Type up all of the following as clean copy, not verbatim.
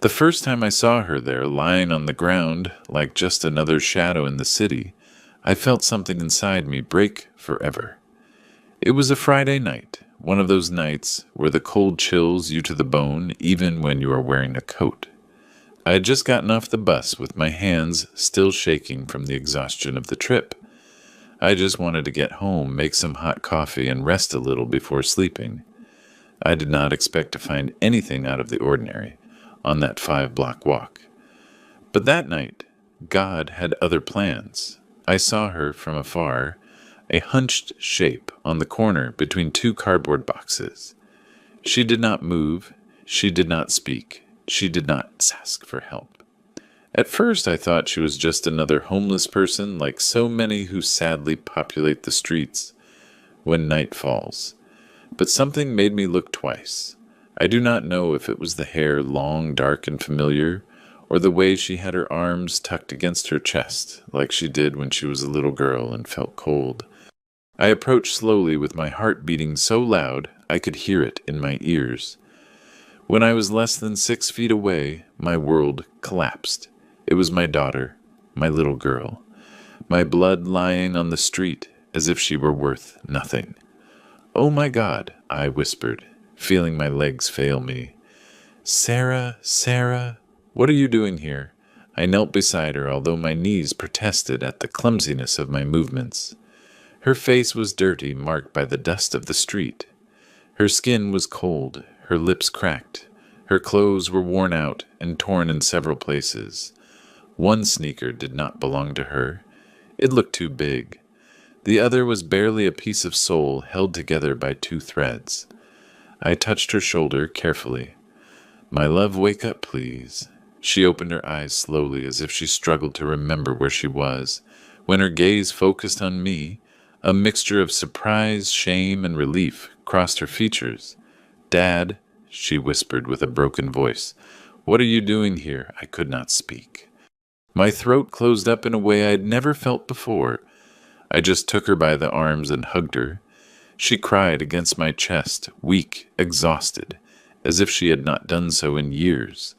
The first time I saw her there, lying on the ground like just another shadow in the city, I felt something inside me break forever. It was a Friday night, one of those nights where the cold chills you to the bone even when you are wearing a coat. I had just gotten off the bus with my hands still shaking from the exhaustion of the trip. I just wanted to get home, make some hot coffee, and rest a little before sleeping. I did not expect to find anything out of the ordinary on that 5-block walk. But that night, God had other plans. I saw her from afar, a hunched shape on the corner between two cardboard boxes. She did not move, she did not speak, she did not ask for help. At first I thought she was just another homeless person like so many who sadly populate the streets when night falls. But something made me look twice. I do not know if it was the hair long, dark, and familiar, or the way she had her arms tucked against her chest, like she did when she was a little girl and felt cold. I approached slowly with my heart beating so loud I could hear it in my ears. When I was less than 6 feet away, my world collapsed. It was my daughter, my little girl, my blood lying on the street as if she were worth nothing. "Oh my God," I whispered, feeling my legs fail me. "Sarah, Sarah, what are you doing here?" I knelt beside her, although my knees protested at the clumsiness of my movements. Her face was dirty, marked by the dust of the street. Her skin was cold, her lips cracked. Her clothes were worn out and torn in several places. One sneaker did not belong to her. It looked too big. The other was barely a piece of sole held together by 2 threads. I touched her shoulder carefully. "My love, wake up, please." She opened her eyes slowly as if she struggled to remember where she was. When her gaze focused on me, a mixture of surprise, shame, and relief crossed her features. "Dad," she whispered with a broken voice, "what are you doing here?" I could not speak. My throat closed up in a way I had never felt before. I just took her by the arms and hugged her. She cried against my chest, weak, exhausted, as if she had not done so in years.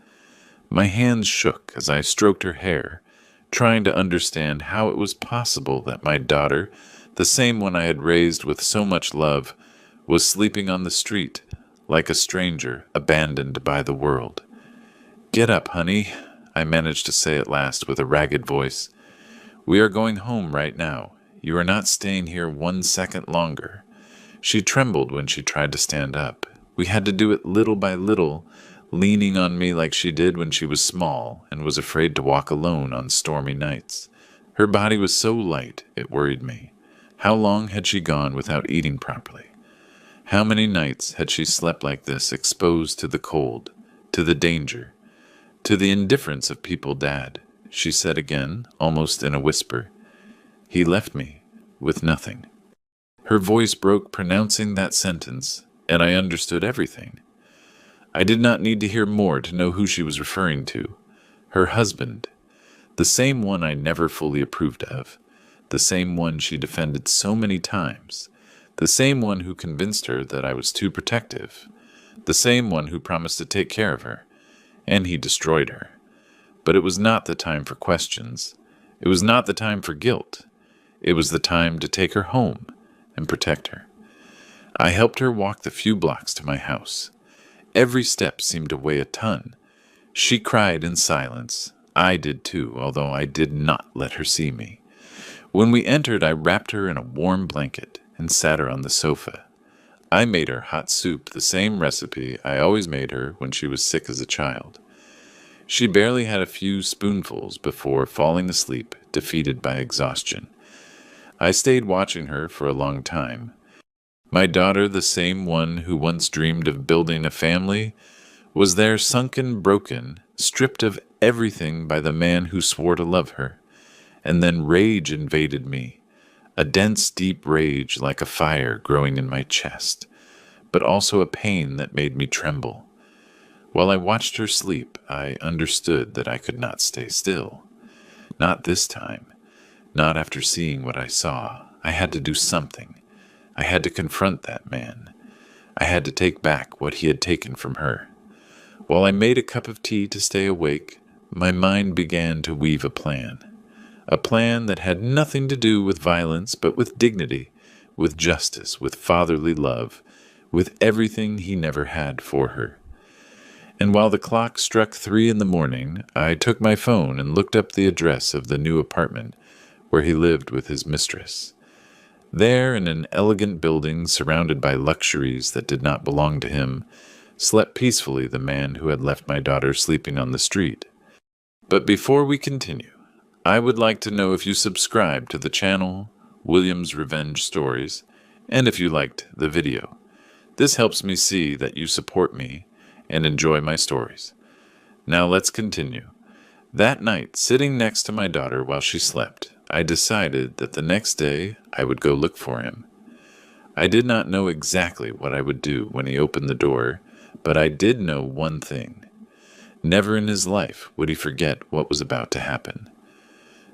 My hands shook as I stroked her hair, trying to understand how it was possible that my daughter, the same one I had raised with so much love, was sleeping on the street, like a stranger abandoned by the world. "Get up, honey," I managed to say at last with a ragged voice. "We are going home right now. You are not staying here 1 second longer." She trembled when she tried to stand up. We had to do it little by little, leaning on me like she did when she was small and was afraid to walk alone on stormy nights. Her body was so light, it worried me. How long had she gone without eating properly? How many nights had she slept like this, exposed to the cold, to the danger, to the indifference of people? "Dad," she said again, almost in a whisper. "He left me with nothing." Her voice broke pronouncing that sentence, and I understood everything. I did not need to hear more to know who she was referring to. Her husband, the same one I never fully approved of, the same one she defended so many times, the same one who convinced her that I was too protective, the same one who promised to take care of her, and he destroyed her. But it was not the time for questions. It was not the time for guilt. It was the time to take her home and protect her. I helped her walk the few blocks to my house. Every step seemed to weigh a ton. She cried in silence. I did too, although I did not let her see me. When we entered, I wrapped her in a warm blanket and sat her on the sofa. I made her hot soup, the same recipe I always made her when she was sick as a child. She barely had a few spoonfuls before falling asleep, defeated by exhaustion. I stayed watching her for a long time. My daughter, the same one who once dreamed of building a family, was there sunken, broken, stripped of everything by the man who swore to love her. And then rage invaded me, a dense, deep rage like a fire growing in my chest, but also a pain that made me tremble. While I watched her sleep, I understood that I could not stay still. Not this time. Not after seeing what I saw. I had to do something. I had to confront that man. I had to take back what he had taken from her. While I made a cup of tea to stay awake, my mind began to weave a plan. A plan that had nothing to do with violence, but with dignity, with justice, with fatherly love, with everything he never had for her. And while the clock struck 3 in the morning, I took my phone and looked up the address of the new apartment where he lived with his mistress. There, in an elegant building surrounded by luxuries that did not belong to him, slept peacefully the man who had left my daughter sleeping on the street. But before we continue, I would like to know if you subscribe to the channel, William's Revenge Stories, and if you liked the video. This helps me see that you support me and enjoy my stories. Now let's continue. That night, sitting next to my daughter while she slept, I decided that the next day I would go look for him. I did not know exactly what I would do when he opened the door, but I did know one thing. Never in his life would he forget what was about to happen.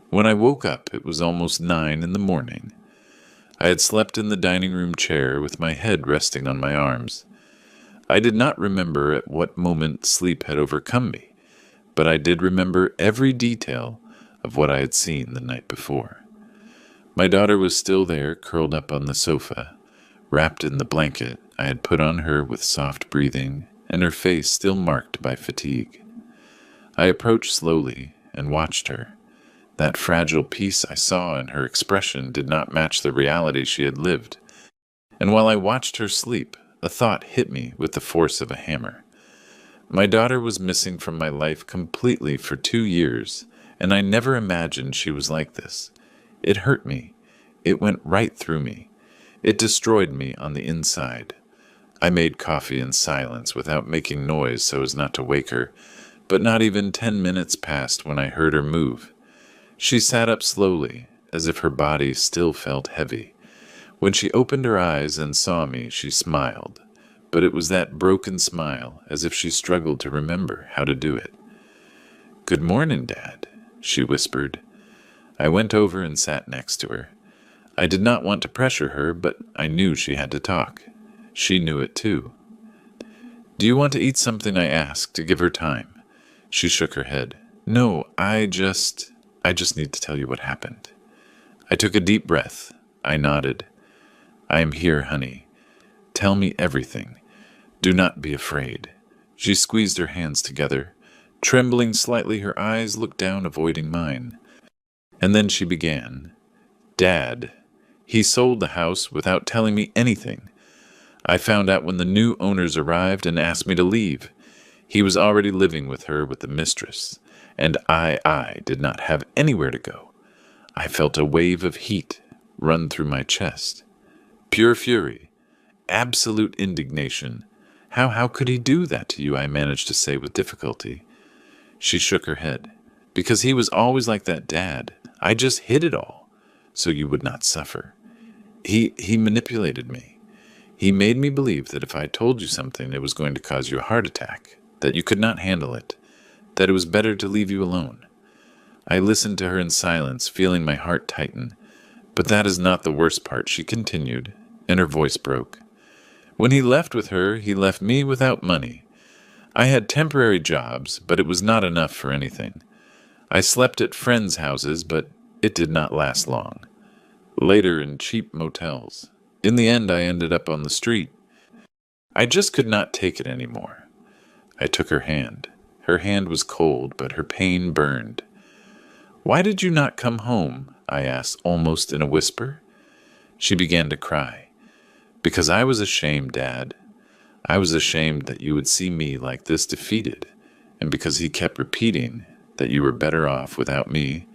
When I woke up, it was almost 9 in the morning. I had slept in the dining room chair with my head resting on my arms. I did not remember at what moment sleep had overcome me, but I did remember every detail of what I had seen the night before. My daughter was still there, curled up on the sofa, wrapped in the blanket I had put on her with soft breathing, and her face still marked by fatigue. I approached slowly and watched her. That fragile peace I saw in her expression did not match the reality she had lived. And while I watched her sleep, a thought hit me with the force of a hammer. My daughter was missing from my life completely for 2 years, and I never imagined she was like this. It hurt me. It went right through me. It destroyed me on the inside. I made coffee in silence without making noise so as not to wake her, but not even 10 minutes passed when I heard her move. She sat up slowly, as if her body still felt heavy. When she opened her eyes and saw me, she smiled, but it was that broken smile, as if she struggled to remember how to do it. "Good morning, Dad," she whispered. I went over and sat next to her. I did not want to pressure her, but I knew she had to talk. She knew it too. "Do you want to eat something?" I asked, to give her time. She shook her head. "No, I just need to tell you what happened." I took a deep breath. I nodded. "I am here, honey. Tell me everything. Do not be afraid." She squeezed her hands together. Trembling slightly, her eyes looked down, avoiding mine. And then she began. "Dad, he sold the house without telling me anything. I found out when the new owners arrived and asked me to leave. He was already living with her with the mistress, and I did not have anywhere to go. I felt a wave of heat run through my chest. Pure fury, absolute indignation. How could he do that to you?" I managed to say with difficulty. She shook her head. "Because he was always like that, Dad. I just hid it all, so you would not suffer. He manipulated me. He made me believe that if I told you something, it was going to cause you a heart attack, that you could not handle it, that it was better to leave you alone." I listened to her in silence, feeling my heart tighten. "But that is not the worst part," she continued, and her voice broke. "When he left with her, he left me without money. I had temporary jobs, but it was not enough for anything. I slept at friends' houses, but it did not last long. Later in cheap motels. In the end, I ended up on the street. I just could not take it anymore." I took her hand. Her hand was cold, but her pain burned. "Why did you not come home?" I asked, almost in a whisper. She began to cry. "Because I was ashamed, Dad. I was ashamed that you would see me like this defeated, and because he kept repeating that you were better off without me,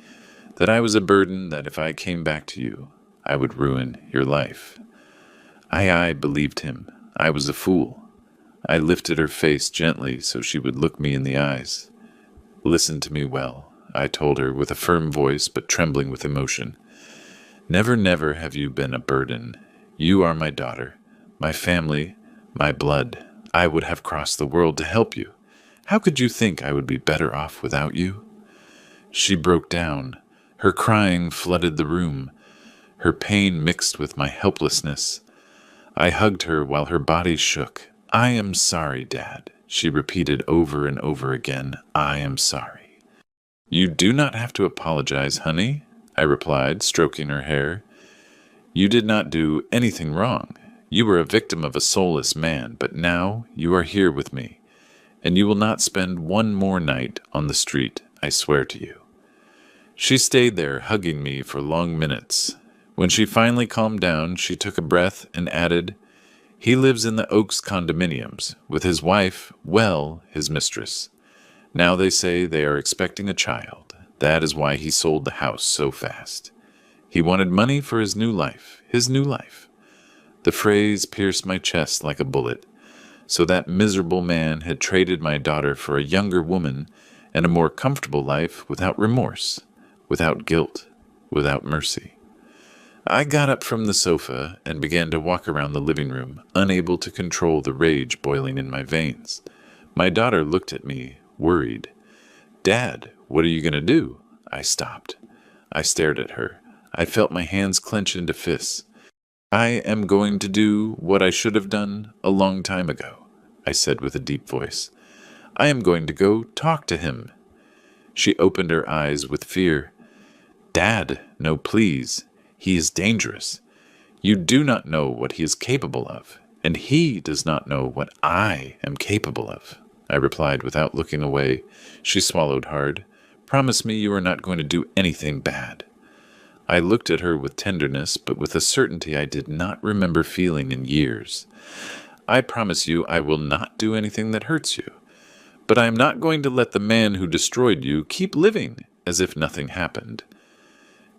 that I was a burden, that if I came back to you, I would ruin your life. I believed him. I was a fool." I lifted her face gently so she would look me in the eyes. "Listen to me well," I told her with a firm voice but trembling with emotion. "Never, never have you been a burden. You are my daughter, my family, my blood. I would have crossed the world to help you. How could you think I would be better off without you?" She broke down. Her crying flooded the room. Her pain mixed with my helplessness. I hugged her while her body shook. "I am sorry, Dad. She repeated over and over again, "I am sorry." "You do not have to apologize, honey," I replied, stroking her hair. "You did not do anything wrong. You were a victim of a soulless man, but now you are here with me, and you will not spend one more night on the street, I swear to you." She stayed there, hugging me for long minutes. When she finally calmed down, she took a breath and added, "He lives in the Oaks condominiums, with his wife, well, his mistress. Now they say they are expecting a child. That is why he sold the house so fast. He wanted money for his new life, his new life." The phrase pierced my chest like a bullet. So that miserable man had traded my daughter for a younger woman and a more comfortable life without remorse, without guilt, without mercy. I got up from the sofa and began to walk around the living room, unable to control the rage boiling in my veins. My daughter looked at me, worried. "Dad, what are you going to do?" I stopped. I stared at her. I felt my hands clench into fists. "I am going to do what I should have done a long time ago," I said with a deep voice. "I am going to go talk to him." She opened her eyes with fear. "Dad, no, please. He is dangerous. You do not know what he is capable of, and he does not know what I am capable of," I replied without looking away. She swallowed hard. "Promise me you are not going to do anything bad." I looked at her with tenderness, but with a certainty I did not remember feeling in years. "I promise you I will not do anything that hurts you. But I am not going to let the man who destroyed you keep living as if nothing happened."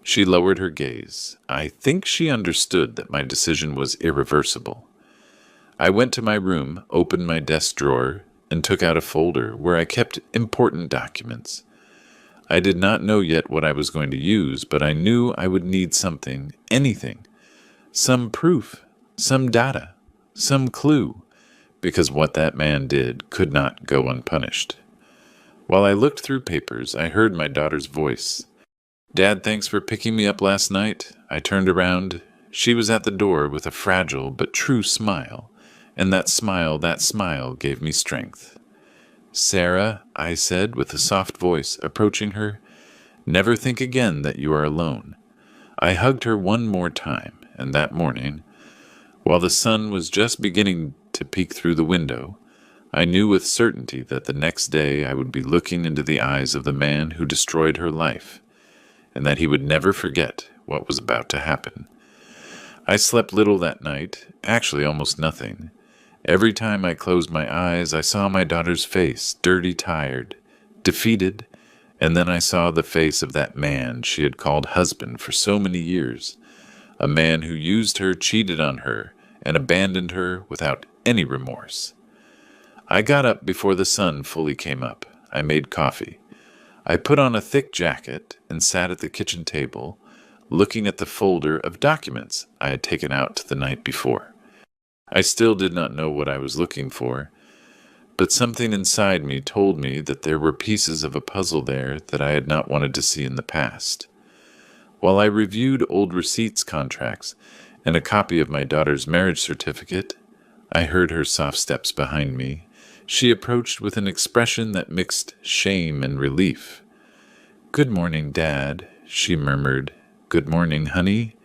She lowered her gaze. I think she understood that my decision was irreversible. I went to my room, opened my desk drawer, and took out a folder where I kept important documents. I did not know yet what I was going to use, but I knew I would need something, anything, some proof, some data, some clue, because what that man did could not go unpunished. While I looked through papers, I heard my daughter's voice. "Dad, thanks for picking me up last night." I turned around. She was at the door with a fragile but true smile, and that smile gave me strength. "Sarah," I said with a soft voice, approaching her, "never think again that you are alone." I hugged her one more time, and that morning, while the sun was just beginning to peek through the window, I knew with certainty that the next day I would be looking into the eyes of the man who destroyed her life, and that he would never forget what was about to happen. I slept little that night, actually almost nothing. Every time I closed my eyes, I saw my daughter's face, dirty, tired, defeated, and then I saw the face of that man she had called husband for so many years, a man who used her, cheated on her, and abandoned her without any remorse. I got up before the sun fully came up. I made coffee. I put on a thick jacket and sat at the kitchen table, looking at the folder of documents I had taken out the night before. I still did not know what I was looking for, but something inside me told me that there were pieces of a puzzle there that I had not wanted to see in the past. While I reviewed old receipts contracts and a copy of my daughter's marriage certificate, I heard her soft steps behind me. She approached with an expression that mixed shame and relief. "Good morning, Dad," she murmured. "Good morning, honey.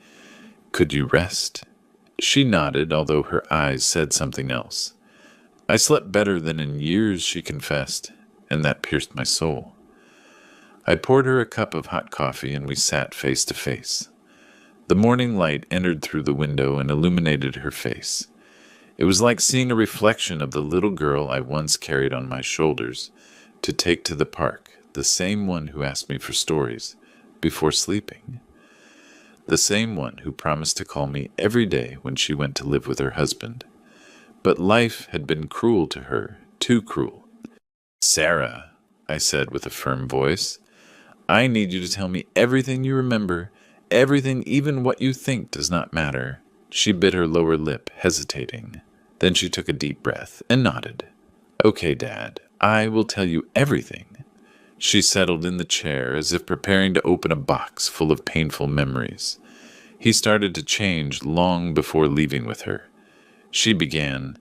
Could you rest?" She nodded, although her eyes said something else. "I slept better than in years," she confessed, and that pierced my soul. I poured her a cup of hot coffee, and we sat face to face. The morning light entered through the window and illuminated her face. It was like seeing a reflection of the little girl I once carried on my shoulders to take to the park, the same one who asked me for stories before sleeping, the same one who promised to call me every day when she went to live with her husband. But life had been cruel to her, too cruel. "Sarah," I said with a firm voice, "I need you to tell me everything you remember, everything, even what you think does not matter." She bit her lower lip, hesitating. Then she took a deep breath and nodded. "Okay, Dad, I will tell you everything." She settled in the chair as if preparing to open a box full of painful memories. He started to change long before leaving with her. She began,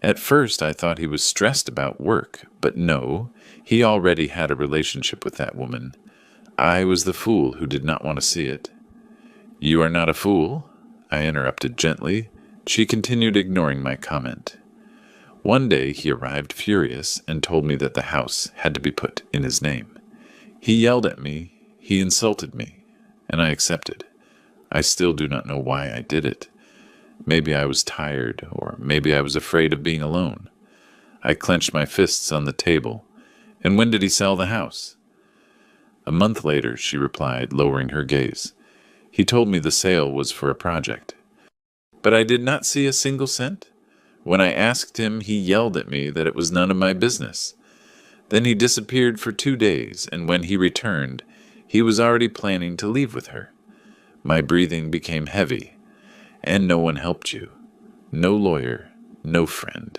At first, I thought he was stressed about work, but no, he already had a relationship with that woman. I was the fool who did not want to see it. You are not a fool, I interrupted gently. She continued ignoring my comment. One day he arrived furious and told me that the house had to be put in his name. He yelled at me, he insulted me, and I accepted. I still do not know why I did it. Maybe I was tired, or maybe I was afraid of being alone. I clenched my fists on the table. And when did he sell the house? A month later, she replied, lowering her gaze. He told me the sale was for a project. But I did not see a single cent. When I asked him, he yelled at me that it was none of my business. Then he disappeared for 2 days, and when he returned, he was already planning to leave with her. My breathing became heavy, and no one helped you. No lawyer, no friend.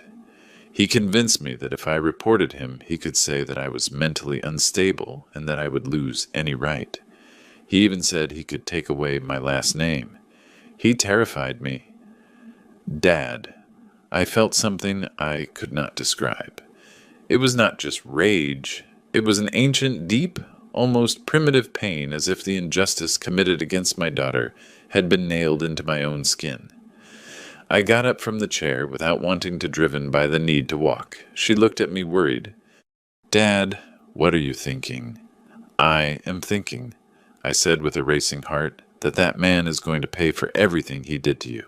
He convinced me that if I reported him, he could say that I was mentally unstable and that I would lose any right. He even said he could take away my last name. He terrified me. Dad, I felt something I could not describe. It was not just rage. It was an ancient, deep, almost primitive pain, as if the injustice committed against my daughter had been nailed into my own skin. I got up from the chair without wanting to, driven by the need to walk. She looked at me worried. Dad, what are you thinking? I am thinking, I said with a racing heart, that man is going to pay for everything he did to you.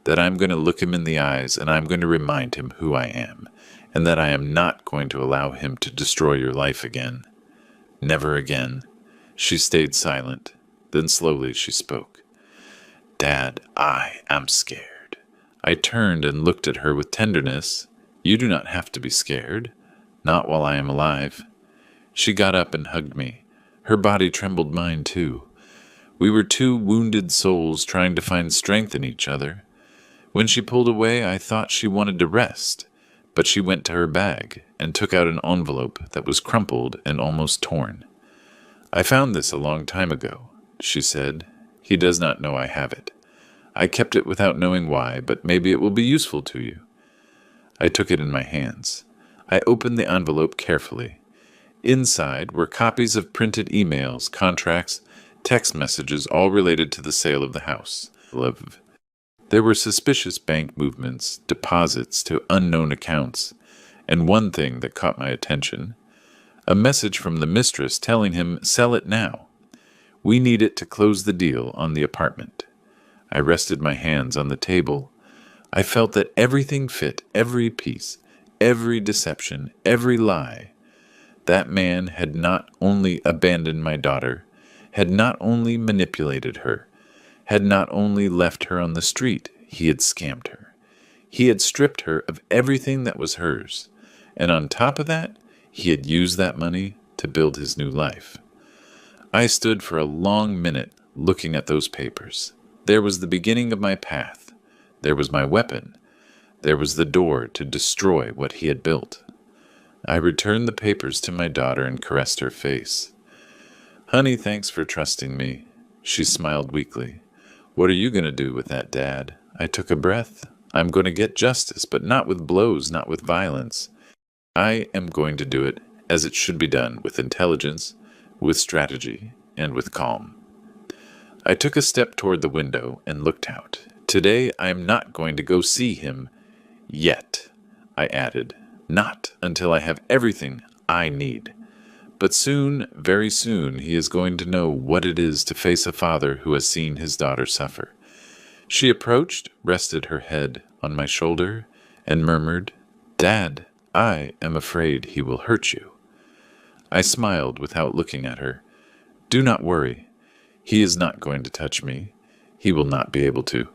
That I'm going to look him in the eyes and I'm going to remind him who I am, and that I am not going to allow him to destroy your life again. Never again. She stayed silent. Then slowly she spoke. Dad, I am scared. I turned and looked at her with tenderness. You do not have to be scared. Not while I am alive. She got up and hugged me. Her body trembled mine too. We were two wounded souls trying to find strength in each other. When she pulled away, I thought she wanted to rest, but she went to her bag and took out an envelope that was crumpled and almost torn. I found this a long time ago, she said. He does not know I have it. I kept it without knowing why, but maybe it will be useful to you. I took it in my hands. I opened the envelope carefully. Inside were copies of printed emails, contracts, text messages, all related to the sale of the house. There were suspicious bank movements, deposits to unknown accounts, and one thing that caught my attention, a message from the mistress telling him, sell it now. We need it to close the deal on the apartment. I rested my hands on the table. I felt that everything fit, every piece, every deception, every lie. That man had not only abandoned my daughter, had not only manipulated her, had not only left her on the street, he had scammed her. He had stripped her of everything that was hers, and on top of that, he had used that money to build his new life. I stood for a long minute looking at those papers. There was the beginning of my path. There was my weapon. There was the door to destroy what he had built. I returned the papers to my daughter and caressed her face. Honey, thanks for trusting me. She smiled weakly. What are you going to do with that, Dad? I took a breath. I'm going to get justice, but not with blows, not with violence. I am going to do it as it should be done, with intelligence, with strategy, and with calm. I took a step toward the window and looked out. Today I am not going to go see him yet, I added. Not until I have everything I need. But soon, very soon, he is going to know what it is to face a father who has seen his daughter suffer. She approached, rested her head on my shoulder, and murmured, Dad, I am afraid he will hurt you. I smiled without looking at her. Do not worry. He is not going to touch me. He will not be able to.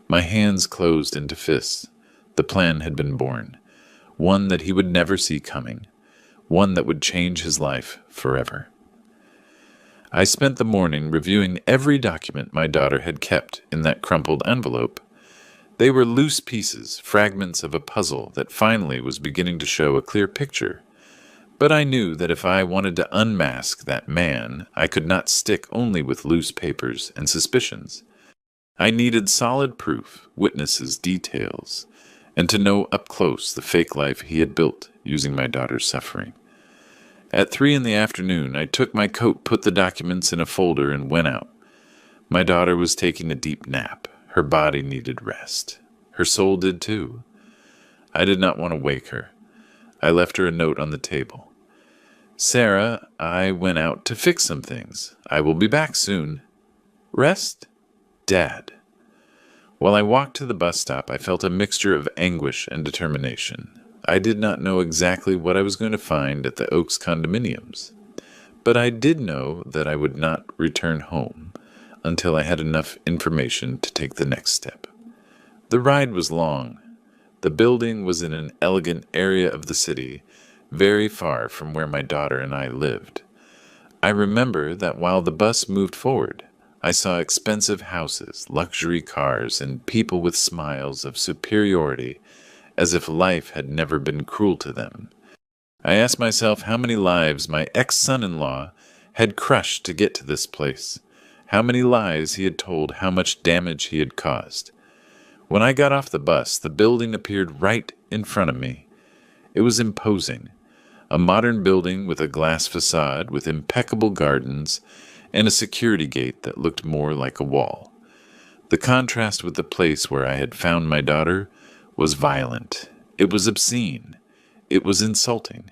My hands closed into fists. The plan had been born. One that he would never see coming. One that would change his life forever. I spent the morning reviewing every document my daughter had kept in that crumpled envelope. They were loose pieces, fragments of a puzzle that finally was beginning to show a clear picture. But I knew that if I wanted to unmask that man, I could not stick only with loose papers and suspicions. I needed solid proof, witnesses, details, and to know up close the fake life he had built using my daughter's suffering. At 3 in the afternoon, I took my coat, put the documents in a folder, and went out. My daughter was taking a deep nap. Her body needed rest. Her soul did too. I did not want to wake her. I left her a note on the table. Sarah, I went out to fix some things. I will be back soon. Rest? Dad. While I walked to the bus stop, I felt a mixture of anguish and determination. I did not know exactly what I was going to find at the Oaks condominiums, but I did know that I would not return home until I had enough information to take the next step. The ride was long. The building was in an elegant area of the city, very far from where my daughter and I lived. I remember that while the bus moved forward, I saw expensive houses, luxury cars, and people with smiles of superiority, as if life had never been cruel to them. I asked myself how many lives my ex-son-in-law had crushed to get to this place, how many lies he had told, how much damage he had caused. When I got off the bus, the building appeared right in front of me. It was imposing, a modern building with a glass facade with impeccable gardens and a security gate that looked more like a wall. The contrast with the place where I had found my daughter was violent. It was obscene. It was insulting.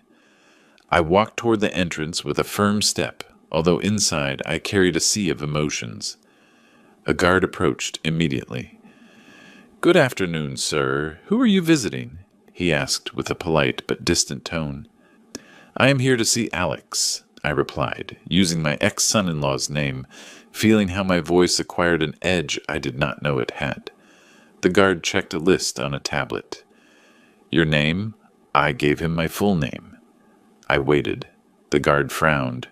I walked toward the entrance with a firm step, although inside I carried a sea of emotions. A guard approached immediately. "Good afternoon, sir. Who are you visiting?" he asked with a polite but distant tone. "I am here to see Alex," I replied, using my ex-son-in-law's name, feeling how my voice acquired an edge I did not know it had. The guard checked a list on a tablet. "Your name?" I gave him my full name. I waited. The guard frowned.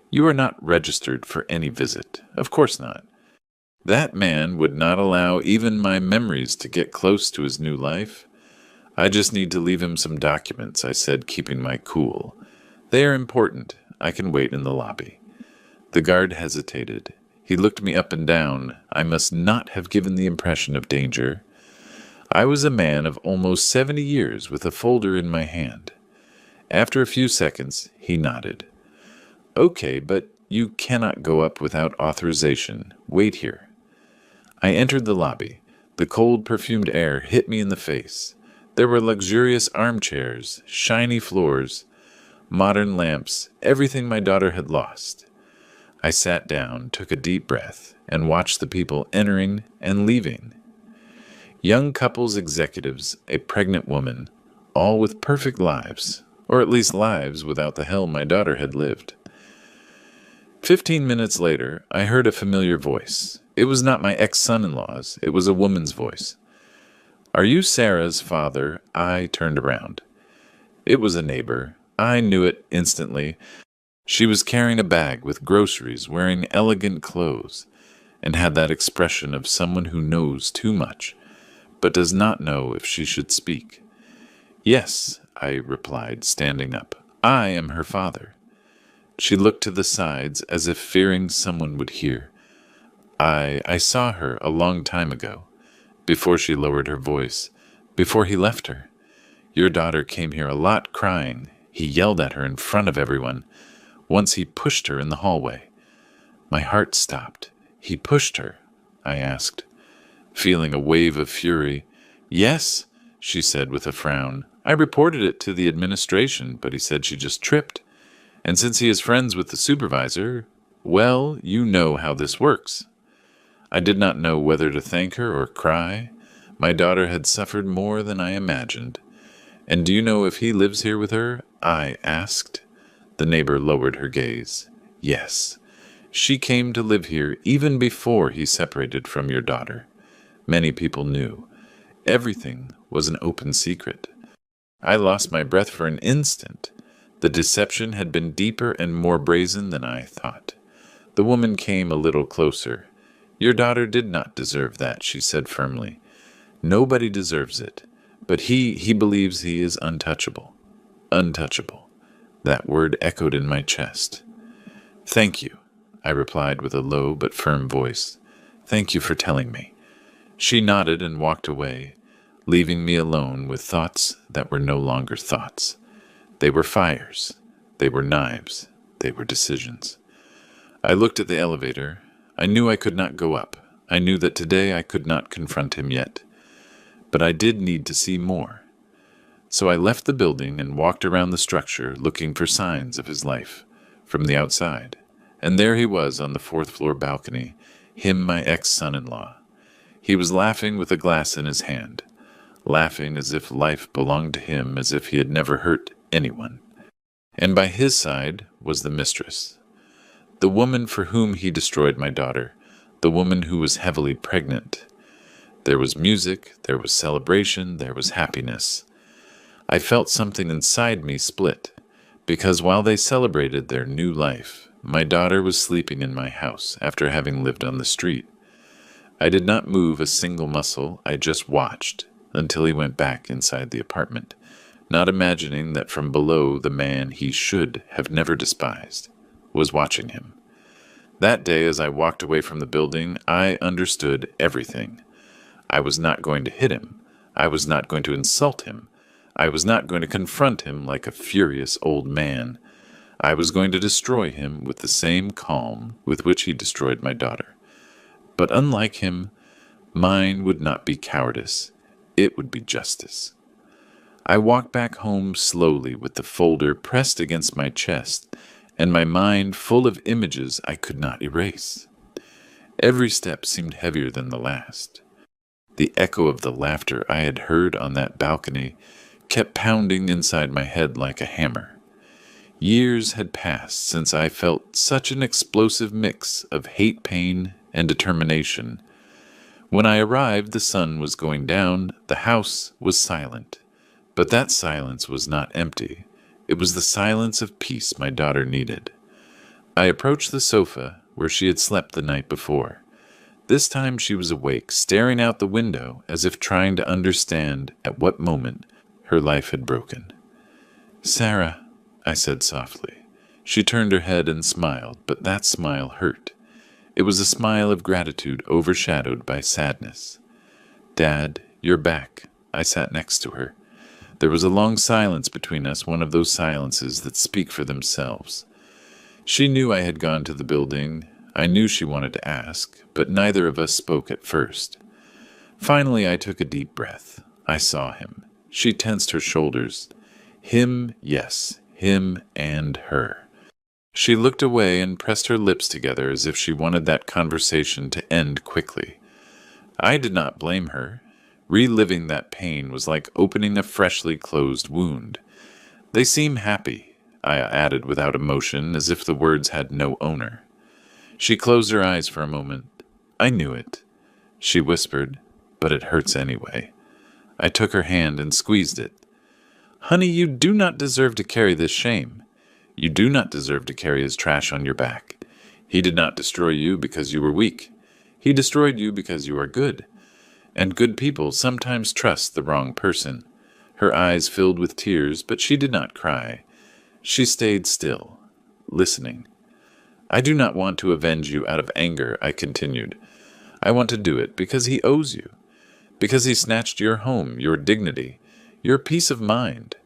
"You are not registered for any visit. Of course not." That man would not allow even my memories to get close to his new life. "I just need to leave him some documents," I said, keeping my cool. "They are important. I can wait in the lobby." The guard hesitated. He looked me up and down. I must not have given the impression of danger. I was a man of almost 70 years with a folder in my hand. After a few seconds, he nodded. "Okay, but you cannot go up without authorization. Wait here." I entered the lobby. The cold, perfumed air hit me in the face. There were luxurious armchairs, shiny floors, modern lamps, everything my daughter had lost. I sat down, took a deep breath, and watched the people entering and leaving. Young couples, executives, a pregnant woman, all with perfect lives, or at least lives without the hell my daughter had lived. 15 minutes later, I heard a familiar voice. It was not my ex-son-in-law's. It was a woman's voice. "Are you Sarah's father?" I turned around. It was a neighbor. I knew it instantly. She was carrying a bag with groceries, wearing elegant clothes, and had that expression of someone who knows too much, but does not know if she should speak. "Yes," I replied, standing up. "I am her father." She looked to the sides as if fearing someone would hear. I saw her a long time ago, before she lowered her voice, before he left her. Your daughter came here a lot crying. He yelled at her in front of everyone. Once he pushed her in the hallway. My heart stopped. "He pushed her?" I asked, feeling a wave of fury. "Yes," she said with a frown. "I reported it to the administration, but he said she just tripped. And since he is friends with the supervisor, well, you know how this works." I did not know whether to thank her or cry. My daughter had suffered more than I imagined. "And do you know if he lives here with her?" I asked. The neighbor lowered her gaze. "Yes. She came to live here even before he separated from your daughter. Many people knew. Everything was an open secret." I lost my breath for an instant. The deception had been deeper and more brazen than I thought. The woman came a little closer. "Your daughter did not deserve that," she said firmly. "Nobody deserves it. But he believes he is untouchable." Untouchable. That word echoed in my chest. "Thank you," I replied with a low but firm voice. "Thank you for telling me." She nodded and walked away. leaving me alone with thoughts that were no longer thoughts. They were fires. They were knives. They were decisions. I looked at the elevator. I knew I could not go up. I knew that today I could not confront him yet. But I did need to see more. So I left the building and walked around the structure looking for signs of his life from the outside. And there he was on the fourth-floor balcony, him my ex-son-in-law. He was laughing with a glass in his hand, laughing as if life belonged to him, as if he had never hurt anyone. And by his side was the mistress, the woman for whom he destroyed my daughter, the woman who was heavily pregnant. There was music, there was celebration, there was happiness. I felt something inside me split, because while they celebrated their new life, my daughter was sleeping in my house after having lived on the street. I did not move a single muscle, I just watched until he went back inside the apartment, not imagining that from below the man he should have never despised was watching him. That day, as I walked away from the building, I understood everything. I was not going to hit him. I was not going to insult him. I was not going to confront him like a furious old man. I was going to destroy him with the same calm with which he destroyed my daughter. But unlike him, mine would not be cowardice. It would be justice. I walked back home slowly with the folder pressed against my chest and my mind full of images I could not erase. Every step seemed heavier than the last. The echo of the laughter I had heard on that balcony kept pounding inside my head like a hammer. Years had passed since I felt such an explosive mix of hate, pain, and determination. When I arrived, the sun was going down, the house was silent. But that silence was not empty. It was the silence of peace my daughter needed. I approached the sofa where she had slept the night before. This time she was awake, staring out the window as if trying to understand at what moment her life had broken. "Sarah," I said softly. She turned her head and smiled, but that smile hurt. It was a smile of gratitude overshadowed by sadness. "Dad, you're back." I sat next to her. There was a long silence between us, one of those silences that speak for themselves. She knew I had gone to the building. I knew she wanted to ask, but neither of us spoke at first. Finally, I took a deep breath. I saw him. She tensed her shoulders. Him, yes, him and her. She looked away and pressed her lips together as if she wanted that conversation to end quickly. I did not blame her. Reliving that pain was like opening a freshly closed wound. "They seem happy," I added without emotion, as if the words had no owner. She closed her eyes for a moment. "I knew it," she whispered, "but it hurts anyway." I took her hand and squeezed it. "Honey, you do not deserve to carry this shame. You do not deserve to carry his trash on your back. He did not destroy you because you were weak. He destroyed you because you are good. And good people sometimes trust the wrong person." Her eyes filled with tears, but she did not cry. She stayed still, listening. "I do not want to avenge you out of anger," I continued. "I want to do it because he owes you, because he snatched your home, your dignity, your peace of mind,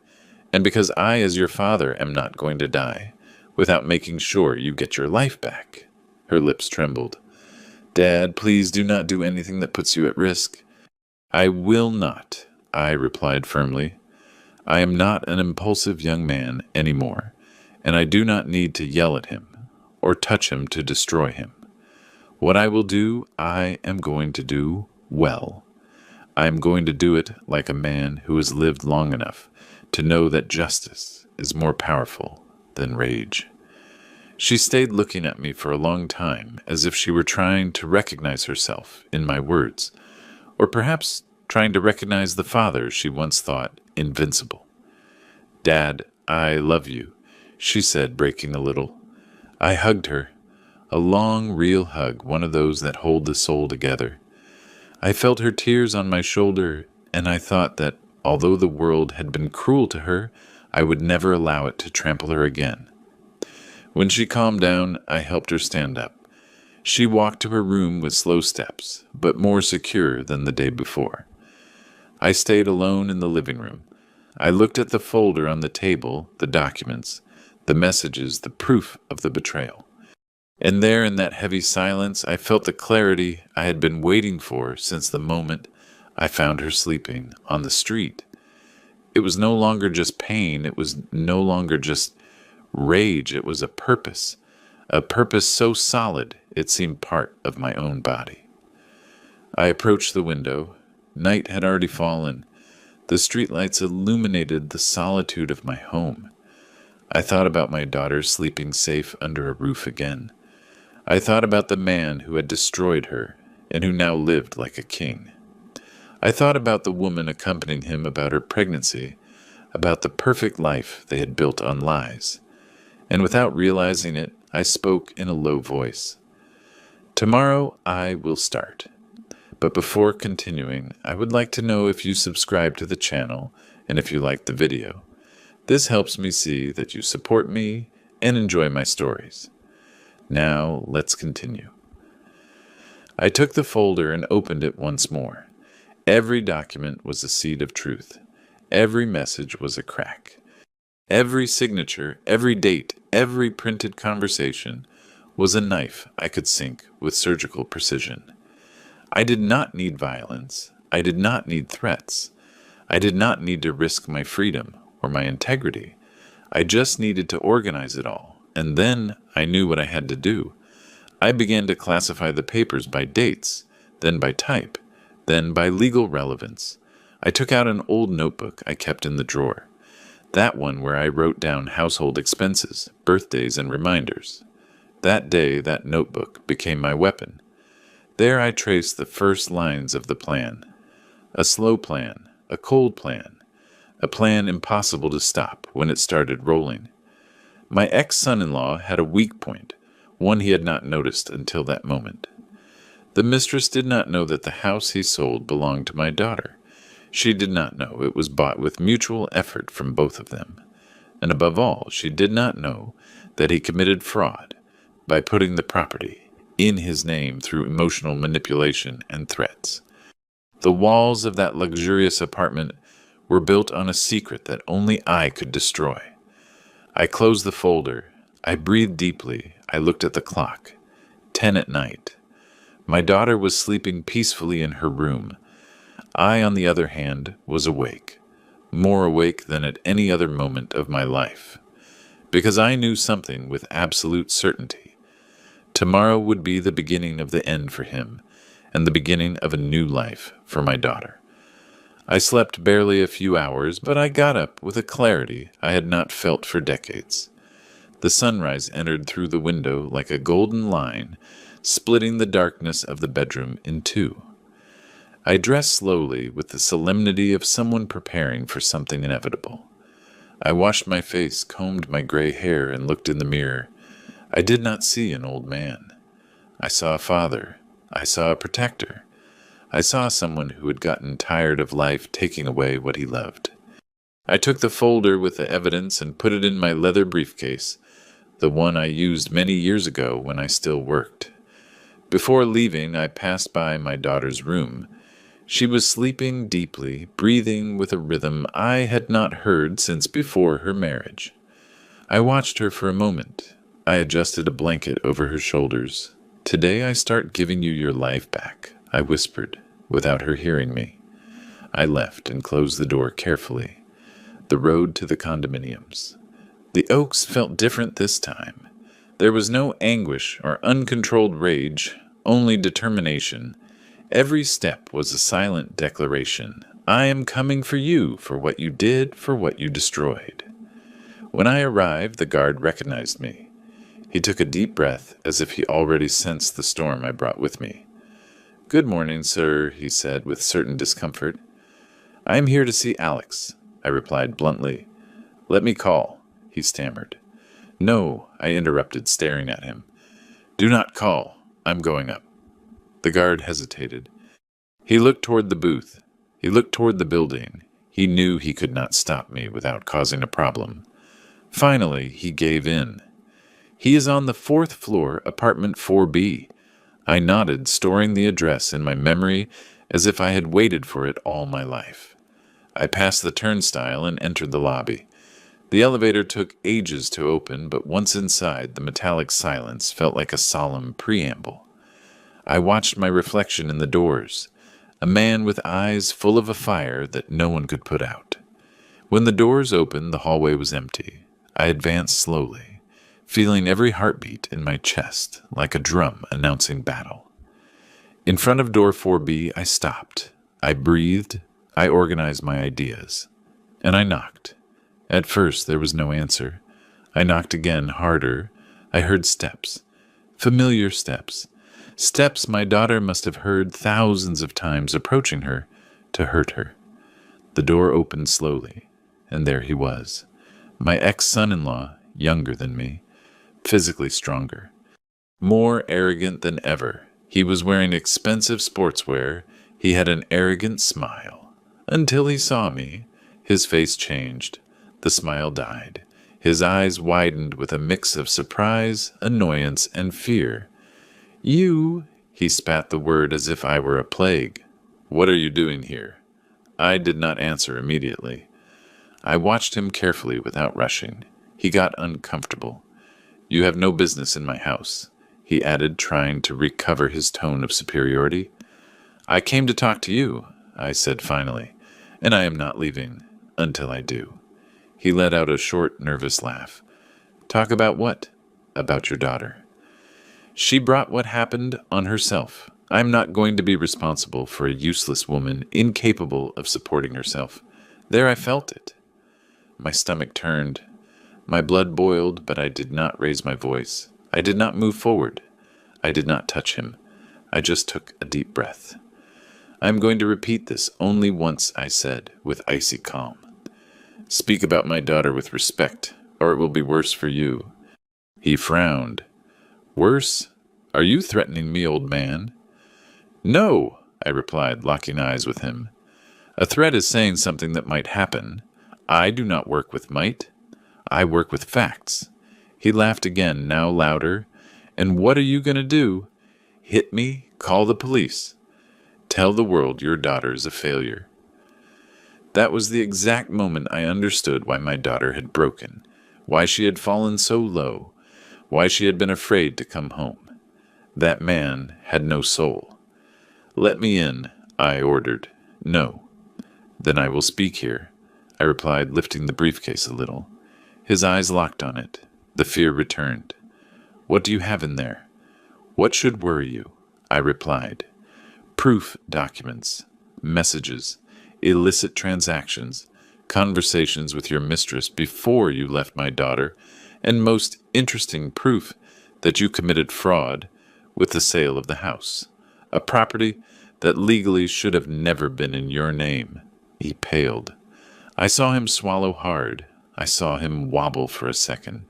and because I, as your father, am not going to die without making sure you get your life back." Her lips trembled. "Dad, please do not do anything that puts you at risk." "I will not," I replied firmly. "I am not an impulsive young man anymore, and I do not need to yell at him or touch him to destroy him. What I will do, I am going to do well. I am going to do it like a man who has lived long enough to know that justice is more powerful than rage." She stayed looking at me for a long time, as if she were trying to recognize herself in my words, or perhaps trying to recognize the father she once thought invincible. "Dad, I love you," she said, breaking a little. I hugged her, a long, real hug, one of those that hold the soul together. I felt her tears on my shoulder, and I thought that, although the world had been cruel to her, I would never allow it to trample her again. When she calmed down, I helped her stand up. She walked to her room with slow steps, but more secure than the day before. I stayed alone in the living room. I looked at the folder on the table, the documents, the messages, the proof of the betrayal. And there in that heavy silence, I felt the clarity I had been waiting for since the moment I found her sleeping on the street. It was no longer just pain. It was no longer just rage. It was a purpose so solid it seemed part of my own body. I approached the window. Night had already fallen. The streetlights illuminated the solitude of my home. I thought about my daughter sleeping safe under a roof again. I thought about the man who had destroyed her and who now lived like a king. I thought about the woman accompanying him about her pregnancy, about the perfect life they had built on lies. And without realizing it, I spoke in a low voice. Tomorrow I will start. But before continuing, I would like to know if you subscribe to the channel and if you like the video. This helps me see that you support me and enjoy my stories. Now, let's continue. I took the folder and opened it once more. Every document was a seed of truth. Every message was a crack. Every signature, every date, every printed conversation was a knife I could sink with surgical precision. I did not need violence. I did not need threats. I did not need to risk my freedom or my integrity. I just needed to organize it all, and then I knew what I had to do. I began to classify the papers by dates, then by type, then by legal relevance. I took out an old notebook I kept in the drawer, that one where I wrote down household expenses, birthdays, and reminders. That day, that notebook became my weapon. There I traced the first lines of the plan. A slow plan, a cold plan, a plan impossible to stop when it started rolling. My ex-son-in-law had a weak point, one he had not noticed until that moment. The mistress did not know that the house he sold belonged to my daughter. She did not know it was bought with mutual effort from both of them. And above all, she did not know that he committed fraud by putting the property in his name through emotional manipulation and threats. The walls of that luxurious apartment were built on a secret that only I could destroy. I closed the folder. I breathed deeply. I looked at the clock. 10 at night. My daughter was sleeping peacefully in her room. I, on the other hand, was awake, more awake than at any other moment of my life, because I knew something with absolute certainty. Tomorrow would be the beginning of the end for him, and the beginning of a new life for my daughter. I slept barely a few hours, but I got up with a clarity I had not felt for decades. The sunrise entered through the window like a golden line, splitting the darkness of the bedroom in two. I dressed slowly with the solemnity of someone preparing for something inevitable. I washed my face, combed my gray hair, and looked in the mirror. I did not see an old man. I saw a father. I saw a protector. I saw someone who had gotten tired of life taking away what he loved. I took the folder with the evidence and put it in my leather briefcase, the one I used many years ago when I still worked. Before leaving, I passed by my daughter's room. She was sleeping deeply, breathing with a rhythm I had not heard since before her marriage. I watched her for a moment. I adjusted a blanket over her shoulders. "Today I start giving you your life back," I whispered, without her hearing me. I left and closed the door carefully. The road to the condominiums. The Oaks felt different this time. There was no anguish or uncontrolled rage, only determination. Every step was a silent declaration. I am coming for you, for what you did, for what you destroyed. When I arrived, the guard recognized me. He took a deep breath, as if he already sensed the storm I brought with me. "Good morning, sir," he said with certain discomfort. "I am here to see Alex," I replied bluntly. "Let me call," he stammered. "No," I interrupted, staring at him. "Do not call. I'm going up." The guard hesitated. He looked toward the booth. He looked toward the building. He knew he could not stop me without causing a problem. Finally, he gave in. "He is on the 4th floor, apartment 4B. I nodded, storing the address in my memory as if I had waited for it all my life. I passed the turnstile and entered the lobby. The elevator took ages to open, but once inside, the metallic silence felt like a solemn preamble. I watched my reflection in the doors, a man with eyes full of a fire that no one could put out. When the doors opened, the hallway was empty. I advanced slowly, feeling every heartbeat in my chest like a drum announcing battle. In front of door 4B, I stopped. I breathed. I organized my ideas. And I knocked. At first, there was no answer. I knocked again, harder. I heard steps. Familiar steps. Steps my daughter must have heard thousands of times approaching her to hurt her. The door opened slowly, and there he was. My ex-son-in-law, younger than me, physically stronger, more arrogant than ever. He was wearing expensive sportswear. He had an arrogant smile. Until he saw me, his face changed. The smile died. His eyes widened with a mix of surprise, annoyance, and fear. "You," he spat the word as if I were a plague. "What are you doing here?" I did not answer immediately. I watched him carefully without rushing. He got uncomfortable. "You have no business in my house," he added, trying to recover his tone of superiority. "I came to talk to you," I said finally, "and I am not leaving until I do." He let out a short, nervous laugh. "Talk about what?" "About your daughter." "She brought what happened on herself. I am not going to be responsible for a useless woman incapable of supporting herself." There I felt it. My stomach turned. My blood boiled, but I did not raise my voice. I did not move forward. I did not touch him. I just took a deep breath. "I am going to repeat this only once," I said, with icy calm. "Speak about my daughter with respect, or it will be worse for you." He frowned. "Worse? Are you threatening me, old man?" "No," I replied, locking eyes with him. "A threat is saying something that might happen. I do not work with might. I work with facts." He laughed again, now louder. "And what are you going to do? Hit me? Call the police? Tell the world your daughter is a failure?" That was the exact moment I understood why my daughter had broken, why she had fallen so low, why she had been afraid to come home. That man had no soul. "Let me in," I ordered. "No." "Then I will speak here," I replied, lifting the briefcase a little. His eyes locked on it. The fear returned. "What do you have in there?" "What should worry you?" I replied. "Proof documents, messages, illicit transactions, conversations with your mistress before you left my daughter, and most interesting proof that you committed fraud with the sale of the house, a property that legally should have never been in your name." He paled. I saw him swallow hard. I saw him wobble for a second.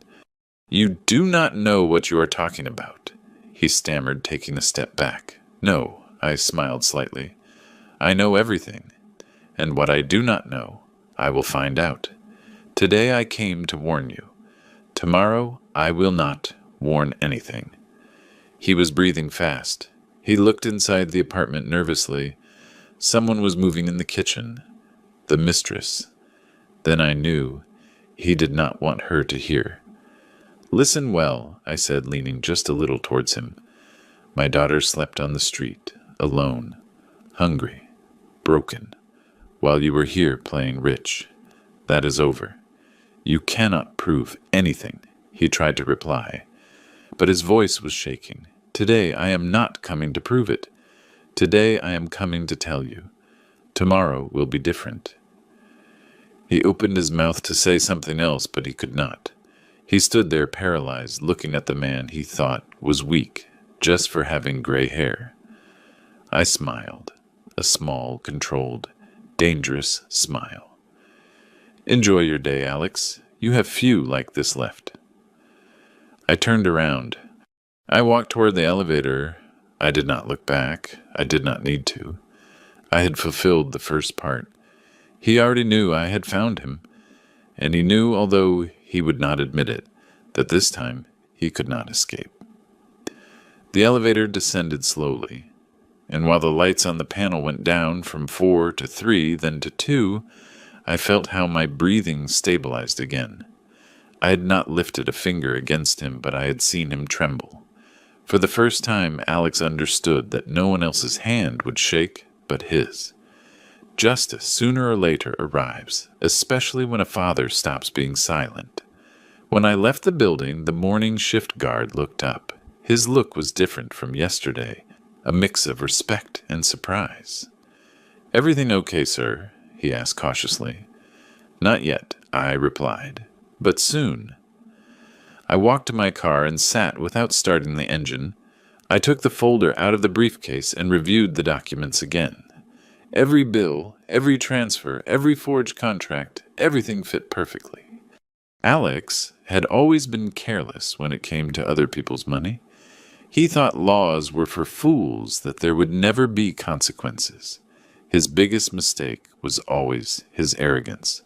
"You do not know what you are talking about," he stammered, taking a step back. "No," I smiled slightly. "I know everything, and what I do not know, I will find out. Today I came to warn you. Tomorrow I will not warn anything." He was breathing fast. He looked inside the apartment nervously. Someone was moving in the kitchen. The mistress. Then I knew he did not want her to hear. "Listen well," I said, leaning just a little towards him. "My daughter slept on the street, alone, hungry, broken, while you were here playing rich. That is over. You cannot prove anything," he tried to reply, but his voice was shaking. "Today I am not coming to prove it. Today I am coming to tell you. Tomorrow will be different." He opened his mouth to say something else, but he could not. He stood there paralyzed, looking at the man he thought was weak just for having gray hair. I smiled, a small, controlled, dangerous smile. "Enjoy your day, Alex. You have few like this left." I turned around. I walked toward the elevator. I did not look back. I did not need to. I had fulfilled the first part. He already knew I had found him, and he knew, although he would not admit it, that this time he could not escape. The elevator descended slowly, and while the lights on the panel went down from 4 to 3, then to 2, I felt how my breathing stabilized again. I had not lifted a finger against him, but I had seen him tremble. For the first time, Alex understood that no one else's hand would shake but his. Justice, sooner or later, arrives, especially when a father stops being silent. When I left the building, the morning shift guard looked up. His look was different from yesterday, a mix of respect and surprise. "Everything okay, sir?" he asked cautiously. "Not yet," I replied, "but soon." I walked to my car and sat without starting the engine. I took the folder out of the briefcase and reviewed the documents again. Every bill, every transfer, every forged contract, everything fit perfectly. Alex had always been careless when it came to other people's money. He thought laws were for fools, that there would never be consequences. His biggest mistake was always his arrogance.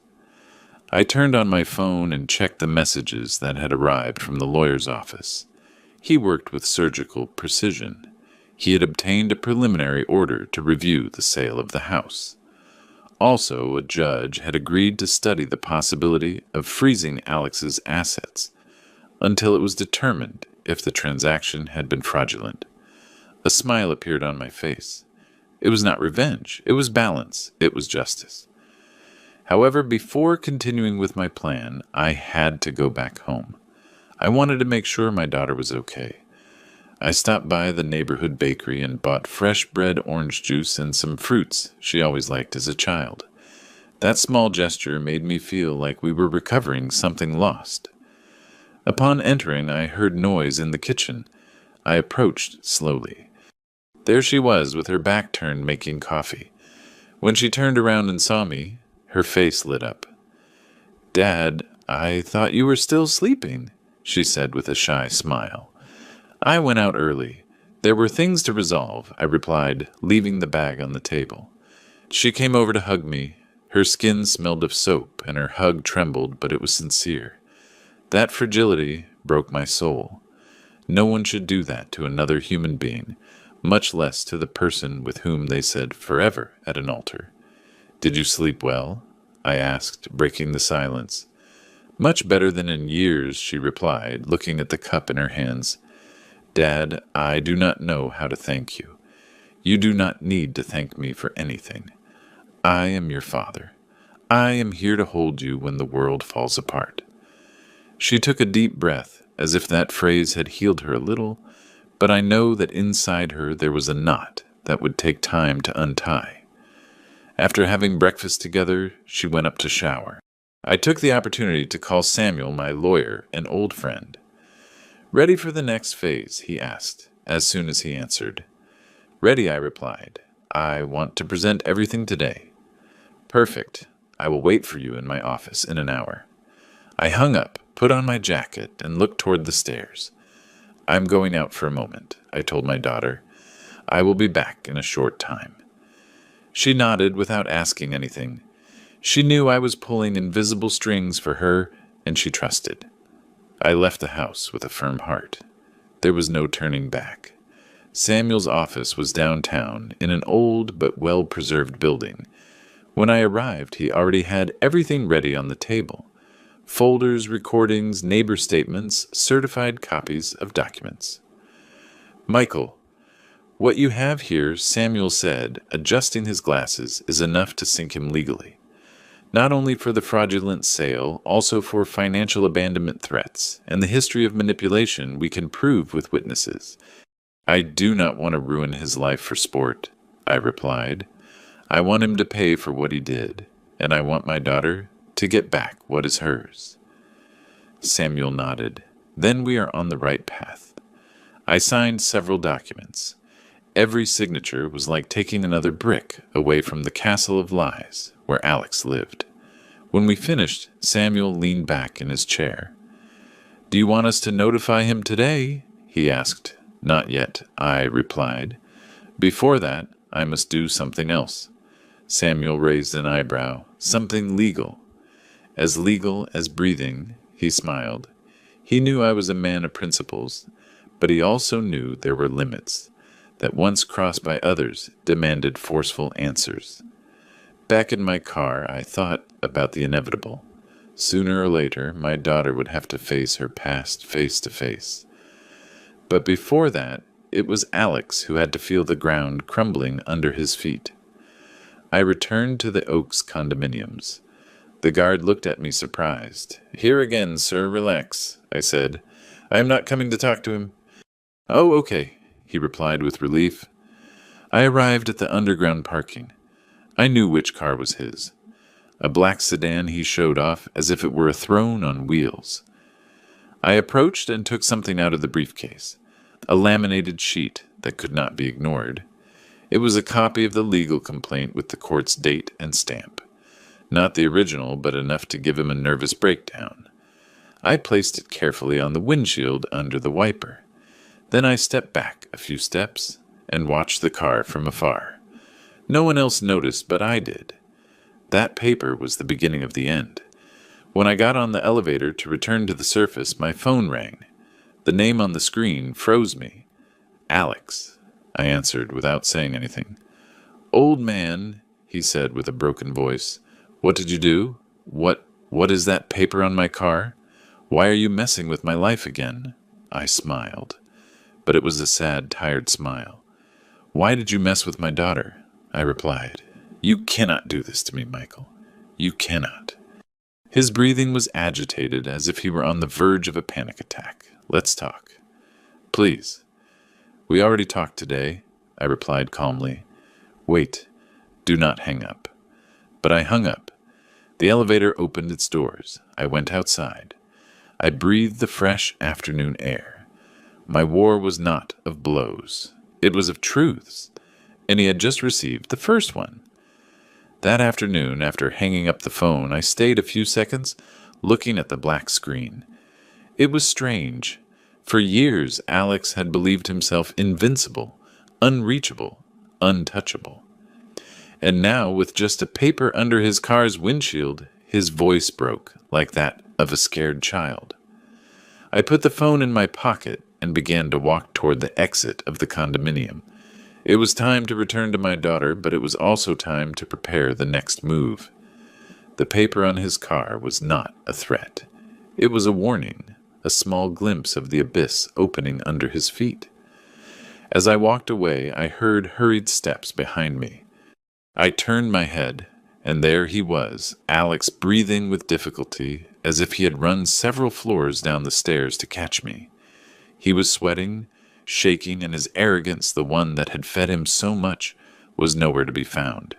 I turned on my phone and checked the messages that had arrived from the lawyer's office. He worked with surgical precision. He had obtained a preliminary order to review the sale of the house. Also, a judge had agreed to study the possibility of freezing Alex's assets until it was determined if the transaction had been fraudulent. A smile appeared on my face. It was not revenge. It was balance. It was justice. However, before continuing with my plan, I had to go back home. I wanted to make sure my daughter was okay. I stopped by the neighborhood bakery and bought fresh bred orange juice and some fruits she always liked as a child. That small gesture made me feel like we were recovering something lost. Upon entering, I heard noise in the kitchen. I approached slowly. There she was, with her back turned, making coffee. When she turned around and saw me, her face lit up. "Dad, I thought you were still sleeping," she said with a shy smile. "I went out early. There were things to resolve," I replied, leaving the bag on the table. She came over to hug me. Her skin smelled of soap, and her hug trembled, but it was sincere. That fragility broke my soul. No one should do that to another human being, much less to the person with whom they said forever at an altar. "Did you sleep well?" I asked, breaking the silence. "Much better than in years," she replied, looking at the cup in her hands. "Dad, I do not know how to thank you. You do not need to thank me for anything. I am your father. I am here to hold you when the world falls apart." She took a deep breath, as if that phrase had healed her a little, but I know that inside her there was a knot that would take time to untie. After having breakfast together, she went up to shower. I took the opportunity to call Samuel, my lawyer, an old friend. "Ready for the next phase?" he asked, as soon as he answered. "Ready," I replied. "I want to present everything today." "Perfect. I will wait for you in my office in an hour." I hung up, put on my jacket, and looked toward the stairs. "I'm going out for a moment," I told my daughter. "I will be back in a short time." She nodded without asking anything. She knew I was pulling invisible strings for her, and she trusted. I left the house with a firm heart. There was no turning back. Samuel's office was downtown, in an old but well-preserved building. When I arrived, he already had everything ready on the table. Folders, recordings, neighbor statements, certified copies of documents. "Michael, what you have here," Samuel said, adjusting his glasses, "is enough to sink him legally. Not only for the fraudulent sale, also for financial abandonment threats, and the history of manipulation we can prove with witnesses." "I do not want to ruin his life for sport," I replied. "I want him to pay for what he did, and I want my daughter to get back what is hers." Samuel nodded. "Then we are on the right path." I signed several documents. Every signature was like taking another brick away from the castle of lies where Alex lived. When we finished, Samuel leaned back in his chair. "Do you want us to notify him today?" he asked. "Not yet," I replied. "Before that, I must do something else." Samuel raised an eyebrow. "Something legal." "As legal as breathing," he smiled. He knew I was a man of principles, but he also knew there were limits that, once crossed by others, demanded forceful answers. Back in my car, I thought about the inevitable. Sooner or later, my daughter would have to face her past face to face. But before that, it was Alex who had to feel the ground crumbling under his feet. I returned to the Oaks condominiums. The guard looked at me surprised. "Here again, sir, relax," I said. "I am not coming to talk to him." "Oh, okay," he replied with relief. I arrived at the underground parking. I knew which car was his. A black sedan he showed off as if it were a throne on wheels. I approached and took something out of the briefcase, a laminated sheet that could not be ignored. It was a copy of the legal complaint with the court's date and stamp. Not the original, but enough to give him a nervous breakdown. I placed it carefully on the windshield under the wiper. Then I stepped back a few steps and watched the car from afar. No one else noticed, but I did. That paper was the beginning of the end. When I got on the elevator to return to the surface, my phone rang. The name on the screen froze me. "Alex," I answered without saying anything. "Old man," he said with a broken voice. "What did you do? What is that paper on my car? Why are you messing with my life again?" I smiled, but it was a sad, tired smile. "Why did you mess with my daughter?" I replied. "You cannot do this to me, Michael. You cannot." His breathing was agitated, as if he were on the verge of a panic attack. "Let's talk." "Please." "We already talked today," I replied calmly. "Wait. Do not hang up." But I hung up. The elevator opened its doors. I went outside. I breathed the fresh afternoon air. My war was not of blows. It was of truths, and he had just received the first one. That afternoon, after hanging up the phone, I stayed a few seconds looking at the black screen. It was strange. For years, Alex had believed himself invincible, unreachable, untouchable. And now, with just a paper under his car's windshield, his voice broke like that of a scared child. I put the phone in my pocket and began to walk toward the exit of the condominium. It was time to return to my daughter, but it was also time to prepare the next move. The paper on his car was not a threat. It was a warning, a small glimpse of the abyss opening under his feet. As I walked away, I heard hurried steps behind me. I turned my head, and there he was, Alex, breathing with difficulty, as if he had run several floors down the stairs to catch me. He was sweating, shaking, and his arrogance, the one that had fed him so much, was nowhere to be found.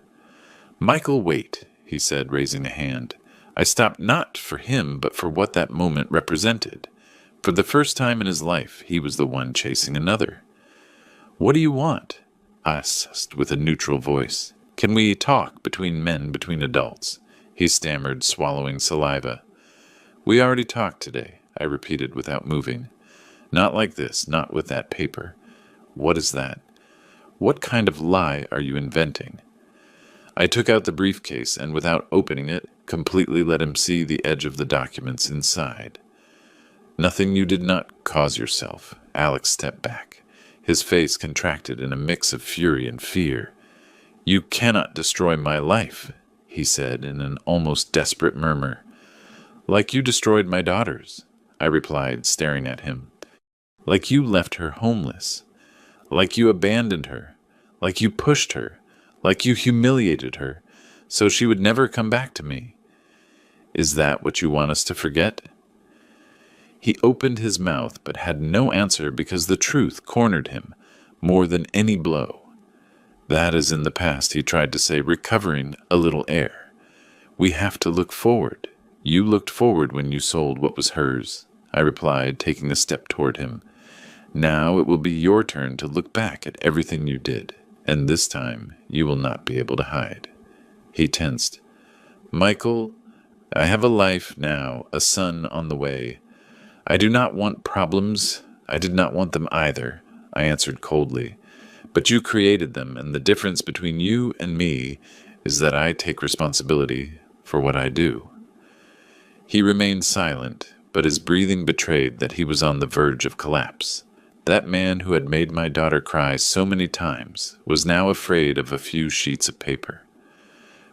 "Michael, wait," he said, raising a hand. I stopped not for him, but for what that moment represented. For the first time in his life, he was the one chasing another. "What do you want?" I asked with a neutral voice. "Can we talk between men, between adults?" He stammered, swallowing saliva. "We already talked today," I repeated without moving. "Not like this, not with that paper." "What is that?" "What kind of lie are you inventing?" I took out the briefcase and, without opening it, completely let him see the edge of the documents inside. "Nothing you did not cause yourself." Alex stepped back. His face contracted in a mix of fury and fear. "You cannot destroy my life," he said in an almost desperate murmur. "Like you destroyed my daughter's," I replied, staring at him. "Like you left her homeless. Like you abandoned her. Like you pushed her. Like you humiliated her, so she would never come back to me. Is that what you want us to forget?" He opened his mouth, but had no answer because the truth cornered him more than any blow. "That is in the past," he tried to say, recovering a little air. "We have to look forward. You looked forward when you sold what was hers," I replied, taking a step toward him. "Now it will be your turn to look back at everything you did, and this time you will not be able to hide." He tensed. "Michael, I have a life now, a son on the way. I do not want problems. I did not want them either," I answered coldly. "But you created them, and the difference between you and me is that I take responsibility for what I do." He remained silent, but his breathing betrayed that he was on the verge of collapse. That man who had made my daughter cry so many times was now afraid of a few sheets of paper.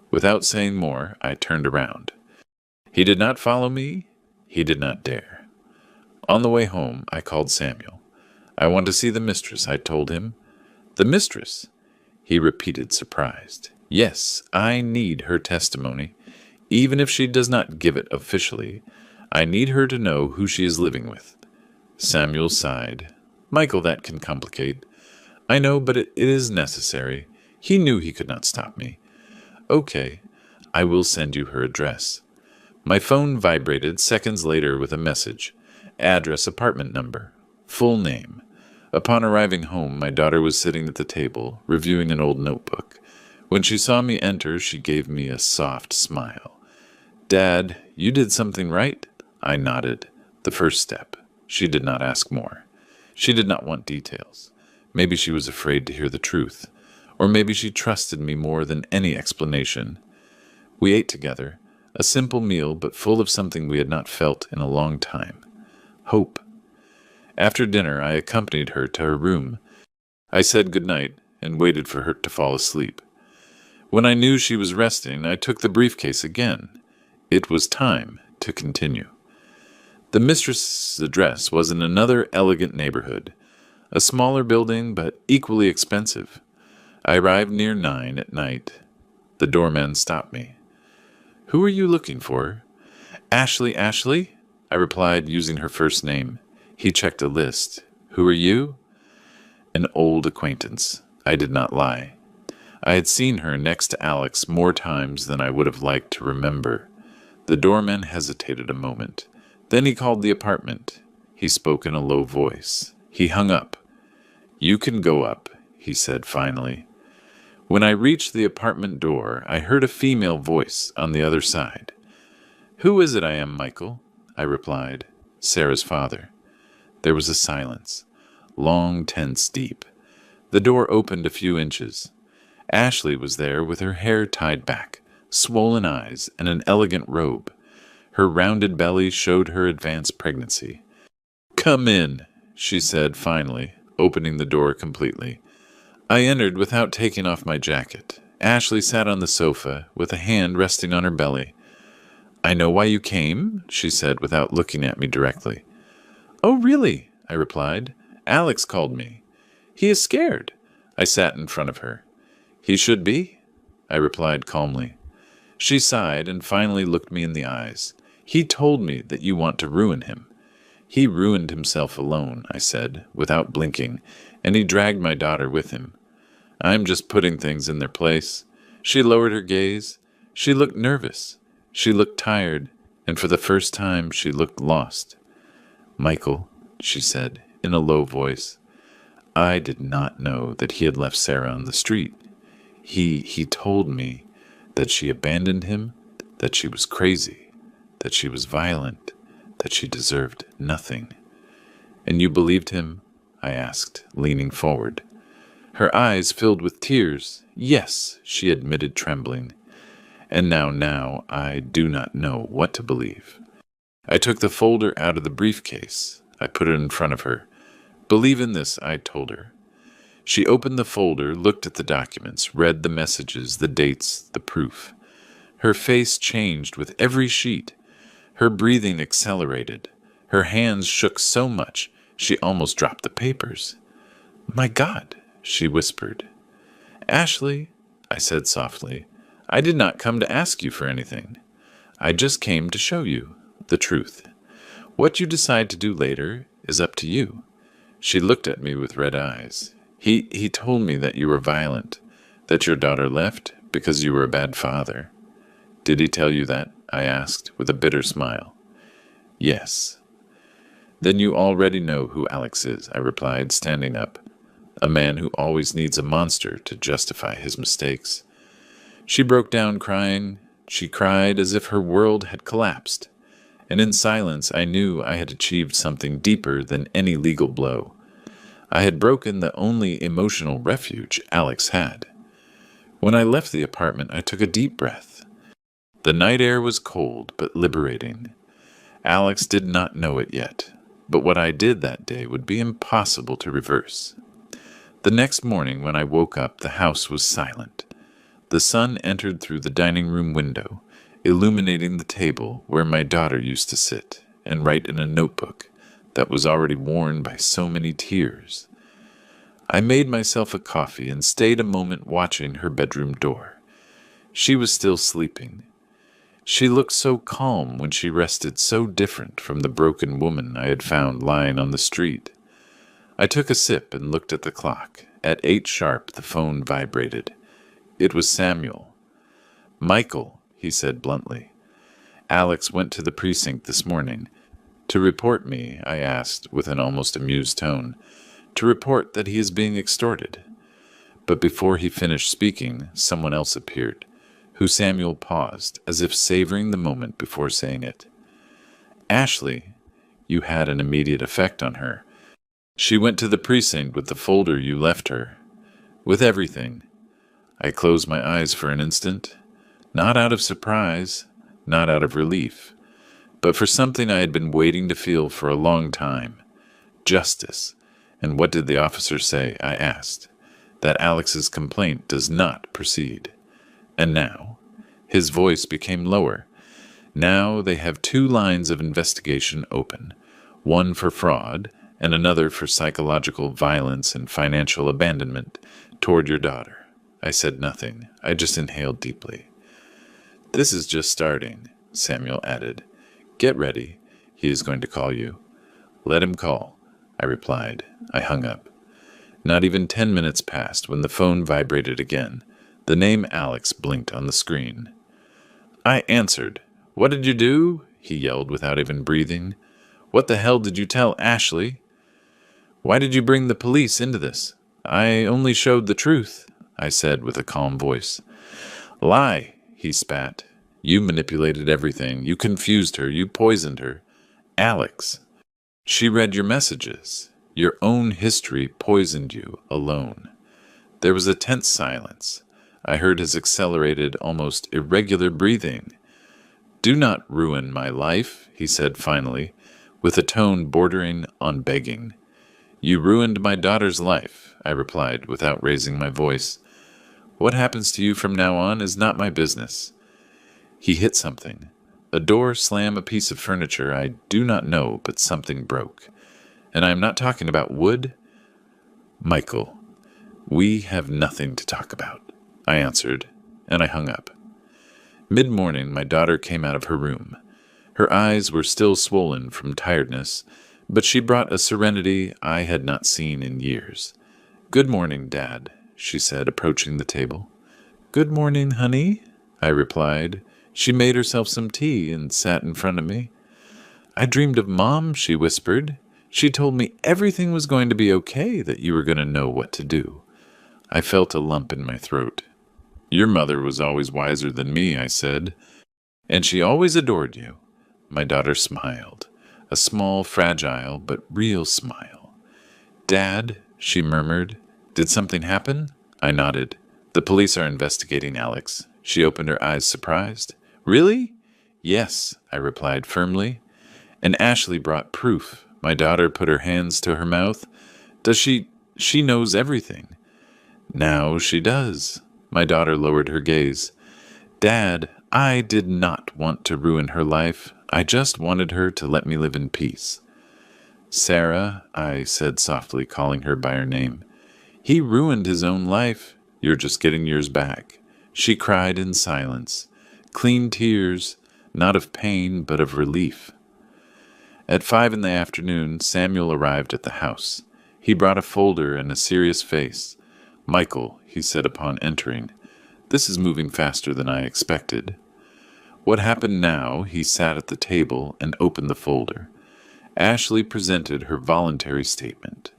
Without saying more, I turned around. He did not follow me. He did not dare. On the way home, I called Samuel. I want to see the mistress, I told him. The mistress? He repeated, surprised. Yes, I need her testimony. Even if she does not give it officially, I need her to know who she is living with. Samuel sighed. Michael, that can complicate. I know, but it is necessary. He knew he could not stop me. Okay, I will send you her address. My phone vibrated seconds later with a message. Address, apartment number, full name. Upon arriving home, my daughter was sitting at the table, reviewing an old notebook. When she saw me enter, she gave me a soft smile. Dad, you did something right? I nodded. The first step. She did not ask more. She did not want details. Maybe she was afraid to hear the truth. Or maybe she trusted me more than any explanation. We ate together, a simple meal but full of something we had not felt in a long time. Hope. After dinner, I accompanied her to her room. I said goodnight and waited for her to fall asleep. When I knew she was resting, I took the briefcase again. It was time to continue. The mistress's address was in another elegant neighborhood, a smaller building but equally expensive. I arrived near 9 at night. The doorman stopped me. Who are you looking for? Ashley? I replied, using her first name. He checked a list. Who are you? An old acquaintance. I did not lie. I had seen her next to Alex more times than I would have liked to remember. The doorman hesitated a moment. Then he called the apartment. He spoke in a low voice. He hung up. You can go up, he said finally. When I reached the apartment door, I heard a female voice on the other side. Who is it I am, Michael? I replied. Sarah's father. There was a silence. Long, tense, deep. The door opened a few inches. Ashley was there with her hair tied back, swollen eyes, and an elegant robe. Her rounded belly showed her advanced pregnancy. Come in, she said finally, opening the door completely. I entered without taking off my jacket. Ashley sat on the sofa, with a hand resting on her belly. I know why you came, she said without looking at me directly. Oh, really? I replied. Alex called me. He is scared. I sat in front of her. He should be, I replied calmly. She sighed and finally looked me in the eyes. He told me that you want to ruin him. He ruined himself alone, I said, without blinking, and he dragged my daughter with him. I'm just putting things in their place. She lowered her gaze. She looked nervous. She looked tired, and for the first time she looked lost. Michael, she said, in a low voice, I did not know that he had left Sarah on the street. He told me that she abandoned him, that she was crazy, that she was violent, that she deserved nothing. And you believed him? I asked, leaning forward. Her eyes filled with tears. Yes, she admitted, trembling. And now, I do not know what to believe. I took the folder out of the briefcase. I put it in front of her. Believe in this, I told her. She opened the folder, looked at the documents, read the messages, the dates, the proof. Her face changed with every sheet. Her breathing accelerated. Her hands shook so much she almost dropped the papers. My God, she whispered. Ashley, I said softly, I did not come to ask you for anything. I just came to show you the truth. What you decide to do later is up to you. She looked at me with red eyes. He told me that you were violent, that your daughter left because you were a bad father. Did he tell you that? I asked with a bitter smile. Yes. Then you already know who Alex is, I replied, standing up. A man who always needs a monster to justify his mistakes. She broke down crying. She cried as if her world had collapsed. And in silence I knew I had achieved something deeper than any legal blow. I had broken the only emotional refuge Alex had. When I left the apartment, I took a deep breath. The night air was cold but liberating. Alex did not know it yet, but what I did that day would be impossible to reverse. The next morning when I woke up, the house was silent. The sun entered through the dining room window, illuminating the table where my daughter used to sit and write in a notebook that was already worn by so many tears. I made myself a coffee and stayed a moment watching her bedroom door. She was still sleeping. She looked so calm when she rested, so different from the broken woman I had found lying on the street. I took a sip and looked at the clock. At 8 sharp, the phone vibrated. It was Samuel. "Michael," he said bluntly. "Alex went to the precinct this morning." "To report me?" I asked with an almost amused tone. "To report that he is being extorted." But before he finished speaking, someone else appeared, who Samuel paused, as if savoring the moment before saying it. "Ashley, you had an immediate effect on her. She went to the precinct with the folder you left her. With everything." I closed my eyes for an instant, not out of surprise, not out of relief, but for something I had been waiting to feel for a long time. Justice. "And what did the officer say?" I asked. "That Alex's complaint does not proceed." And now, his voice became lower. "Now they have 2 lines of investigation open, one for fraud and another for psychological violence and financial abandonment toward your daughter." I said nothing. I just inhaled deeply. "This is just starting," Samuel added. "Get ready. He is going to call you." "Let him call," I replied. I hung up. Not even 10 minutes passed when the phone vibrated again. The name Alex blinked on the screen. I answered. "What did you do?" he yelled without even breathing. "What the hell did you tell Ashley? Why did you bring the police into this?" "I only showed the truth," I said with a calm voice. "Lie," he spat. "You manipulated everything. You confused her. You poisoned her. Alex. She read your messages. Your own history poisoned you alone." There was a tense silence. I heard his accelerated, almost irregular breathing. "Do not ruin my life," he said finally, with a tone bordering on begging. "You ruined my daughter's life," I replied without raising my voice. "What happens to you from now on is not my business." He hit something. A door slammed, a piece of furniture, I do not know, but something broke. And I am not talking about wood. "Michael, we have nothing to talk about," I answered, and I hung up. Mid-morning, my daughter came out of her room. Her eyes were still swollen from tiredness, but she brought a serenity I had not seen in years. "Good morning, Dad," she said, approaching the table. "Good morning, honey," I replied. She made herself some tea and sat in front of me. "I dreamed of Mom," she whispered. "She told me everything was going to be okay, that you were going to know what to do." I felt a lump in my throat. "Your mother was always wiser than me," I said. "And she always adored you." My daughter smiled, a small, fragile, but real smile. "Dad," she murmured, "did something happen?" I nodded. "The police are investigating Alex." She opened her eyes, surprised. "Really?" "Yes," I replied firmly. "And Ashley brought proof." My daughter put her hands to her mouth. "Does she knows everything." "Now she does." My daughter lowered her gaze. "Dad, I did not want to ruin her life. I just wanted her to let me live in peace." "Sarah," I said softly, calling her by her name. "He ruined his own life. You're just getting yours back." She cried in silence. Clean tears, not of pain, but of relief. At 5 in the afternoon, Samuel arrived at the house. He brought a folder and a serious face. "Michael," he said upon entering, "this is moving faster than I expected." What happened now? He sat at the table and opened the folder. Ashley presented her voluntary statement.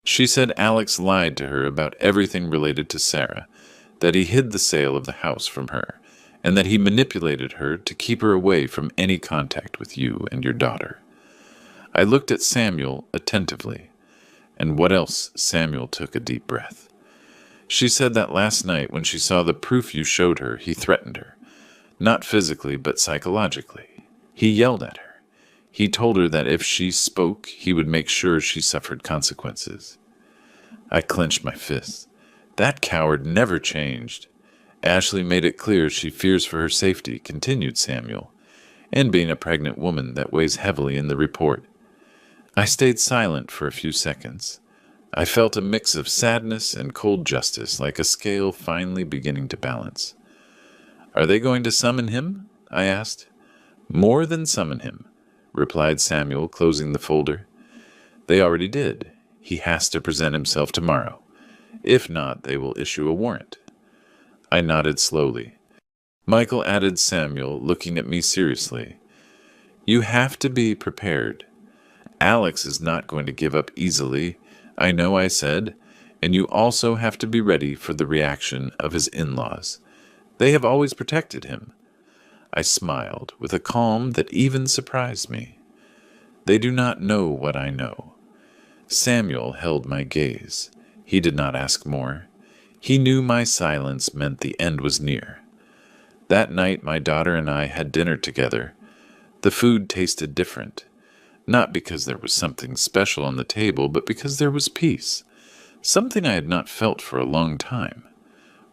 She said Alex lied to her about everything related to Sarah, that he hid the sale of the house from her, and that he manipulated her to keep her away from any contact with you and your daughter. I looked at Samuel attentively. And what else? Samuel took a deep breath. She said that last night when she saw the proof you showed her, he threatened her. Not physically, but psychologically. He yelled at her. He told her that if she spoke, he would make sure she suffered consequences. I clenched my fists. That coward never changed. Ashley made it clear she fears for her safety, continued Samuel, and being a pregnant woman, that weighs heavily in the report. I stayed silent for a few seconds. I felt a mix of sadness and cold justice, like a scale finally beginning to balance. Are they going to summon him? I asked. More than summon him, replied Samuel, closing the folder. They already did. He has to present himself tomorrow. If not, they will issue a warrant. I nodded slowly. Michael added Samuel, looking at me seriously. You have to be prepared. Alex is not going to give up easily, I know, I said, and you also have to be ready for the reaction of his in-laws. They have always protected him. I smiled with a calm that even surprised me. They do not know what I know. Samuel held my gaze. He did not ask more. He knew my silence meant the end was near. That night my daughter and I had dinner together. The food tasted different. Not because there was something special on the table, but because there was peace, something I had not felt for a long time.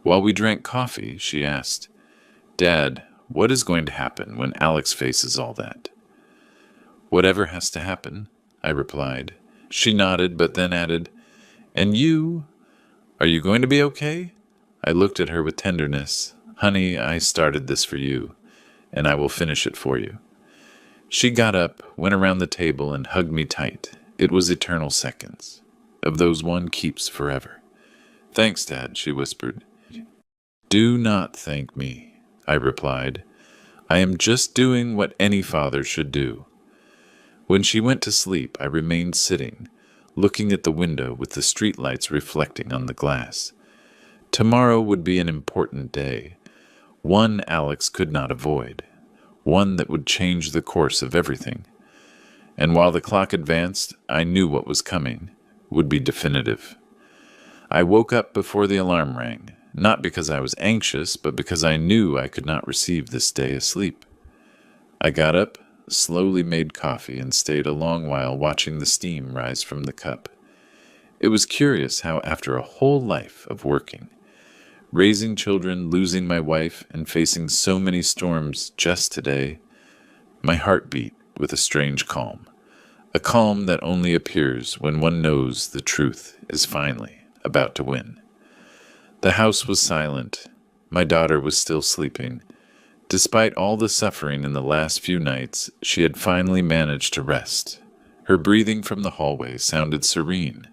While we drank coffee, she asked, Dad, what is going to happen when Alex faces all that? Whatever has to happen, I replied. She nodded, but then added, And you? Are you going to be okay? I looked at her with tenderness. Honey, I started this for you, and I will finish it for you. She got up, went around the table, and hugged me tight. It was eternal seconds. Of those one keeps forever. Thanks, Dad, she whispered. Do not thank me, I replied. I am just doing what any father should do. When she went to sleep, I remained sitting, looking at the window with the streetlights reflecting on the glass. Tomorrow would be an important day, one Alex could not avoid, one that would change the course of everything. And while the clock advanced, I knew what was coming would be definitive. I woke up before the alarm rang, not because I was anxious, but because I knew I could not receive this day asleep. I got up, slowly made coffee, and stayed a long while watching the steam rise from the cup. It was curious how after a whole life of working, raising children, losing my wife, and facing so many storms just today, my heart beat with a strange calm, a calm that only appears when one knows the truth is finally about to win. The house was silent. My daughter was still sleeping. Despite all the suffering in the last few nights, she had finally managed to rest. Her breathing from the hallway sounded serene.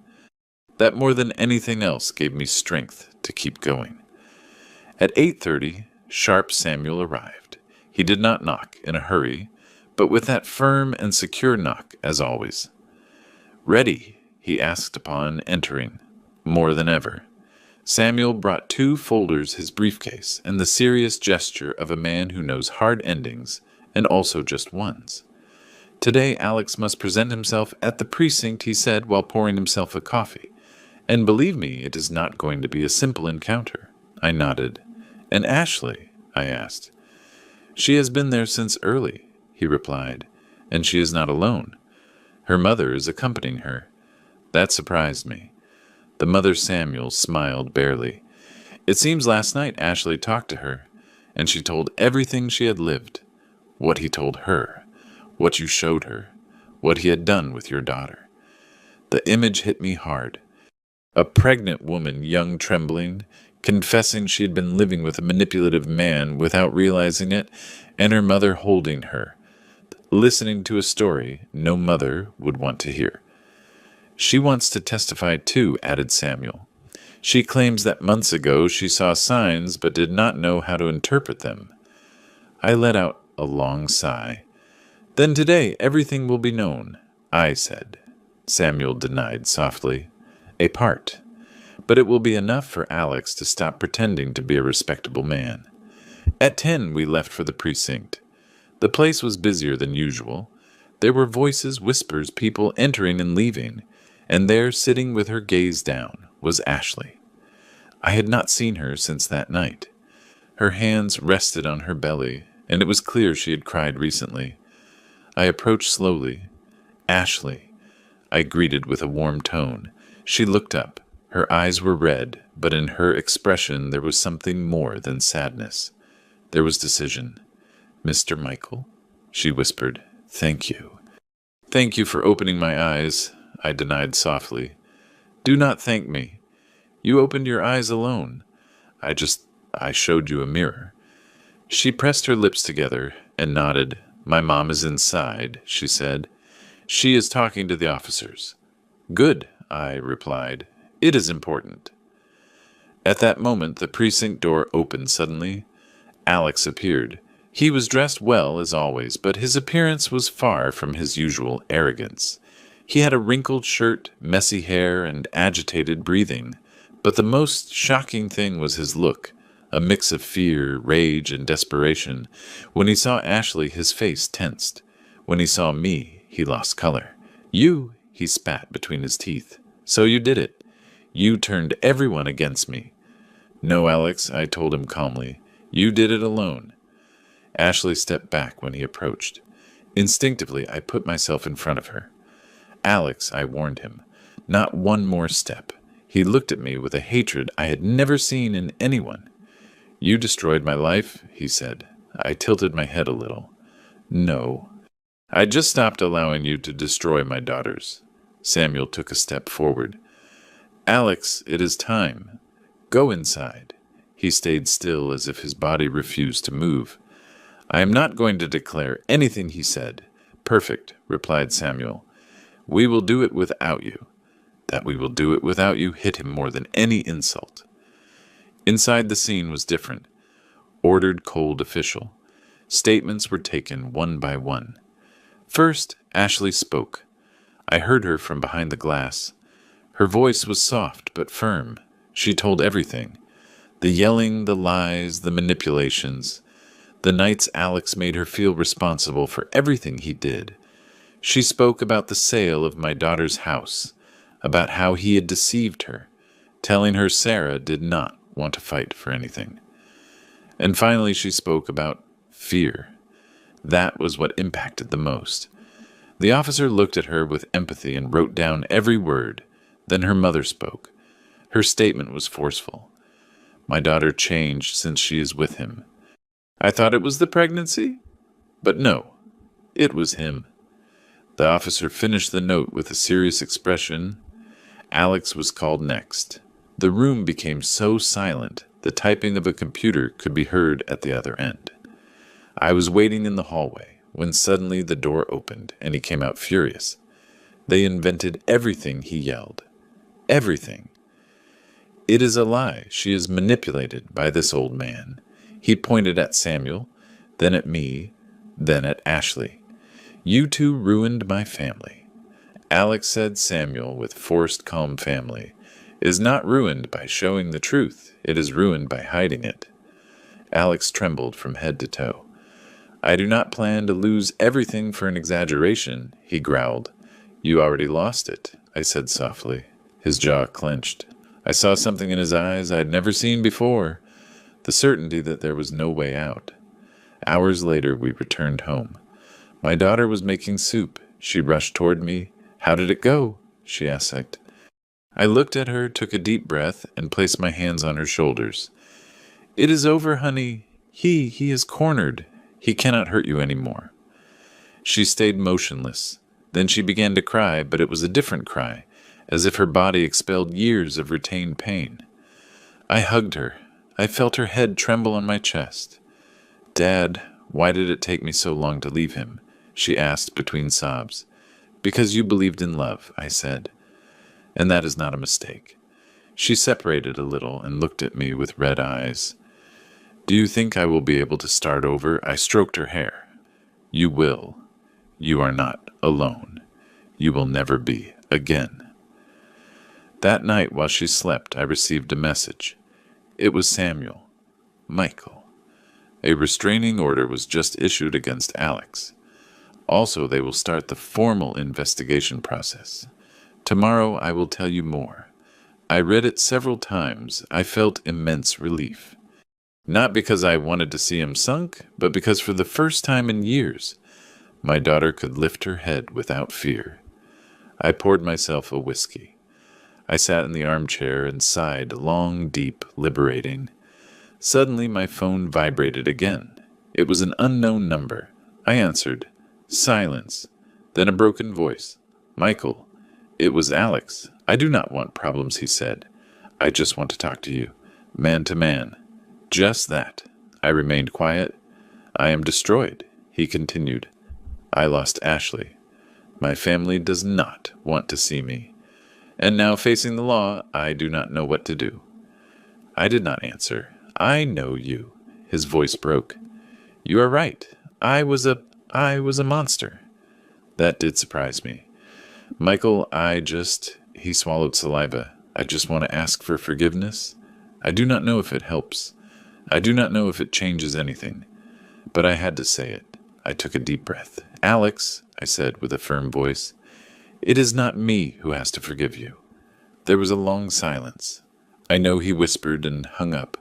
That more than anything else gave me strength to keep going. At 8:30, sharp Samuel arrived. He did not knock in a hurry, but with that firm and secure knock as always. Ready, he asked upon entering, more than ever. Samuel brought 2 folders, his briefcase, and the serious gesture of a man who knows hard endings and also just ones. Today Alex must present himself at the precinct, he said while pouring himself a coffee. And believe me, it is not going to be a simple encounter. I nodded. And Ashley? I asked. She has been there since early, he replied, and she is not alone. Her mother is accompanying her. That surprised me. The mother Samuel smiled barely. It seems last night Ashley talked to her, and she told everything she had lived, what he told her, what you showed her, what he had done with your daughter. The image hit me hard. A pregnant woman, young, trembling, confessing she had been living with a manipulative man without realizing it, and her mother holding her, listening to a story no mother would want to hear. She wants to testify too, added Samuel. She claims that months ago she saw signs but did not know how to interpret them. I let out a long sigh. Then today everything will be known, I said. Samuel denied softly. A part. But it will be enough for Alex to stop pretending to be a respectable man. At 10 we left for the precinct. The place was busier than usual. There were voices, whispers, people entering and leaving, and there, sitting with her gaze down, was Ashley. I had not seen her since that night. Her hands rested on her belly, and it was clear she had cried recently. I approached slowly. Ashley, I greeted with a warm tone. She looked up. Her eyes were red, but in her expression there was something more than sadness. There was decision. "Mr. Michael," she whispered, "thank you." "Thank you for opening my eyes," I denied softly. "Do not thank me. You opened your eyes alone. I showed you a mirror." She pressed her lips together and nodded. "My mom is inside," she said. "She is talking to the officers." "Good," I replied. "It is important." At that moment, the precinct door opened suddenly. Alex appeared. He was dressed well, as always, but his appearance was far from his usual arrogance. He had a wrinkled shirt, messy hair, and agitated breathing. But the most shocking thing was his look, a mix of fear, rage, and desperation. When he saw Ashley, his face tensed. When he saw me, he lost color. "You," he spat between his teeth. "So you did it. You turned everyone against me." "No, Alex," I told him calmly. "You did it alone." Ashley stepped back when he approached. Instinctively, I put myself in front of her. "Alex," I warned him, "not one more step." He looked at me with a hatred I had never seen in anyone. "You destroyed my life," he said. I tilted my head a little. "No. I just stopped allowing you to destroy my daughters." Samuel took a step forward. "Alex, it is time. Go inside." He stayed still as if his body refused to move. "I am not going to declare anything," he said. "Perfect," replied Samuel. "We will do it without you." That "we will do it without you" hit him more than any insult. Inside, the scene was different. Ordered, cold, official. Statements were taken one by one. First, Ashley spoke. I heard her from behind the glass. Her voice was soft but firm. She told everything. The yelling, the lies, the manipulations. The nights Alex made her feel responsible for everything he did. She spoke about the sale of my daughter's house, about how he had deceived her, telling her Sarah did not want to fight for anything. And finally she spoke about fear. That was what impacted the most. The officer looked at her with empathy and wrote down every word. Then her mother spoke. Her statement was forceful. "My daughter changed since she is with him." I thought it was the pregnancy, but no, it was him. The officer finished the note with a serious expression. Alex was called next. The room became so silent, the typing of a computer could be heard at the other end. I was waiting in the hallway when suddenly the door opened and he came out furious. "They invented everything," he yelled. "Everything. It is a lie. She is manipulated by this old man." He pointed at Samuel, then at me, then at Ashley. "You two ruined my family." Alex said Samuel, with forced calm family, is not ruined by showing the truth. It is ruined by hiding it. Alex trembled from head to toe. "I do not plan to lose everything for an exaggeration," he growled. "You already lost it," I said softly. His jaw clenched. I saw something in his eyes I had never seen before, the certainty that there was no way out. Hours later, we returned home. My daughter was making soup. She rushed toward me. "How did it go?" she asked. I looked at her, took a deep breath, and placed my hands on her shoulders. "It is over, honey. He is cornered. He cannot hurt you anymore." She stayed motionless. Then she began to cry, but it was a different cry, as if her body expelled years of retained pain. I hugged her. I felt her head tremble on my chest. "Dad, why did it take me so long to leave him?" she asked between sobs. "Because you believed in love," I said. "And that is not a mistake." She separated a little and looked at me with red eyes. "Do you think I will be able to start over?" I stroked her hair. "You will. You are not alone. You will never be again." That night, while she slept, I received a message. It was Samuel. "Michael. A restraining order was just issued against Alex. Also, they will start the formal investigation process. Tomorrow I will tell you more." I read it several times. I felt immense relief. Not because I wanted to see him sunk, but because for the first time in years, my daughter could lift her head without fear. I poured myself a whiskey. I sat in the armchair and sighed, long, deep, liberating. Suddenly my phone vibrated again. It was an unknown number. I answered. Silence. Then a broken voice. Michael. It was Alex. I do not want problems, he said. I just want to talk to you. Man to man. Just that. I remained quiet. I am destroyed, he continued. I lost Ashley. My family does not want to see me. And now facing the law, I do not know what to do. I did not answer. I know you. His voice broke. You are right. I was a monster. That did surprise me. Michael, he swallowed saliva. I just want to ask for forgiveness. I do not know if it helps. I do not know if it changes anything. But I had to say it. I took a deep breath. Alex, I said with a firm voice, it is not me who has to forgive you. There was a long silence. I know he whispered and hung up.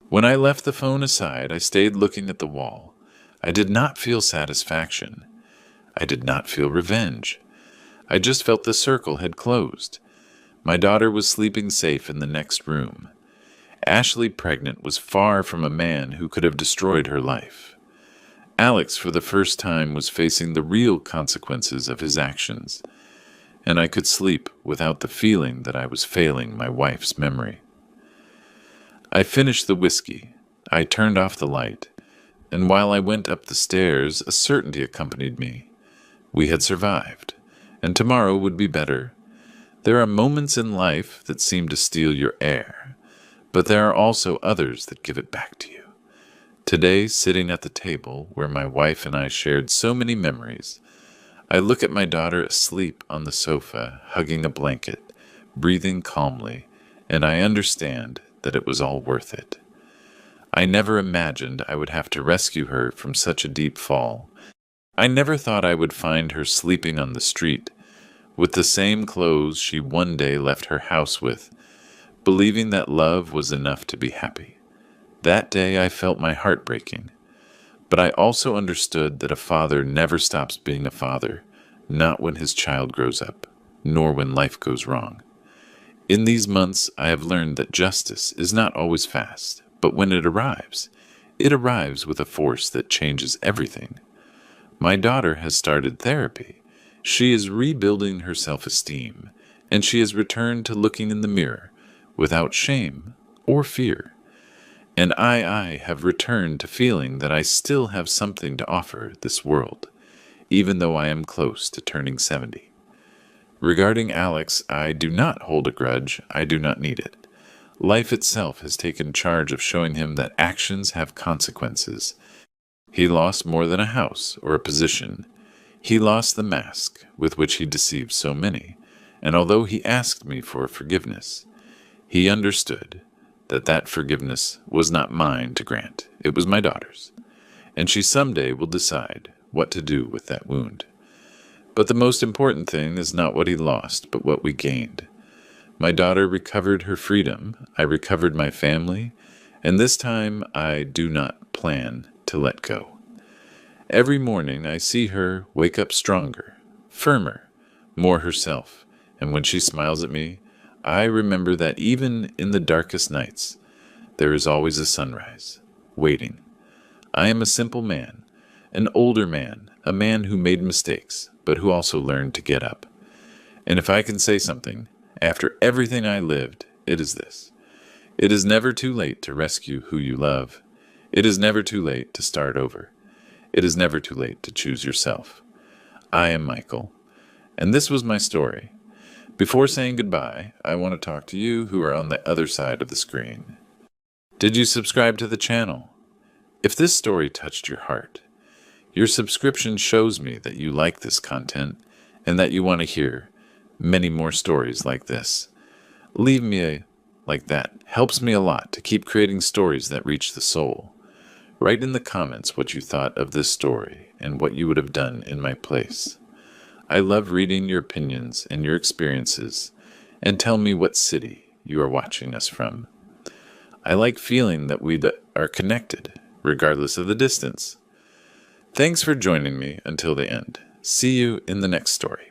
When I left the phone aside, I stayed looking at the wall. I did not feel satisfaction. I did not feel revenge. I just felt the circle had closed. My daughter was sleeping safe in the next room. Ashley, pregnant, was far from a man who could have destroyed her life. Alex, for the first time, was facing the real consequences of his actions, and I could sleep without the feeling that I was failing my wife's memory. I finished the whiskey. I turned off the light, and while I went up the stairs, a certainty accompanied me. We had survived, and tomorrow would be better. There are moments in life that seem to steal your air, but there are also others that give it back to you. Today, sitting at the table where my wife and I shared so many memories, I look at my daughter asleep on the sofa, hugging a blanket, breathing calmly, and I understand that it was all worth it. I never imagined I would have to rescue her from such a deep fall. I never thought I would find her sleeping on the street, with the same clothes she one day left her house with, believing that love was enough to be happy. That day I felt my heart breaking, but I also understood that a father never stops being a father, not when his child grows up, nor when life goes wrong. In these months, I have learned that justice is not always fast, but when it arrives with a force that changes everything. My daughter has started therapy. She is rebuilding her self-esteem, and she has returned to looking in the mirror without shame or fear. And I have returned to feeling that I still have something to offer this world, even though I am close to turning 70. Regarding Alex, I do not hold a grudge. I do not need it. Life itself has taken charge of showing him that actions have consequences. He lost more than a house or a position. He lost the mask with which he deceived so many, and although he asked me for forgiveness, he understood that forgiveness was not mine to grant. It was my daughter's, and she someday will decide what to do with that wound. But the most important thing is not what he lost, but what we gained. My daughter recovered her freedom, I recovered my family, and this time I do not plan to let go. Every morning I see her wake up stronger, firmer, more herself, and when she smiles at me, I remember that even in the darkest nights, there is always a sunrise, waiting. I am a simple man, an older man, a man who made mistakes, but who also learned to get up. And if I can say something, after everything I lived, it is this. It is never too late to rescue who you love. It is never too late to start over. It is never too late to choose yourself. I am Michael, and this was my story. Before saying goodbye, I want to talk to you who are on the other side of the screen. Did you subscribe to the channel? If this story touched your heart, your subscription shows me that you like this content and that you want to hear many more stories like this. Leave me a like that. Helps me a lot to keep creating stories that reach the soul. Write in the comments what you thought of this story and what you would have done in my place. I love reading your opinions and your experiences, and tell me what city you are watching us from. I like feeling that we are connected, regardless of the distance. Thanks for joining me until the end. See you in the next story.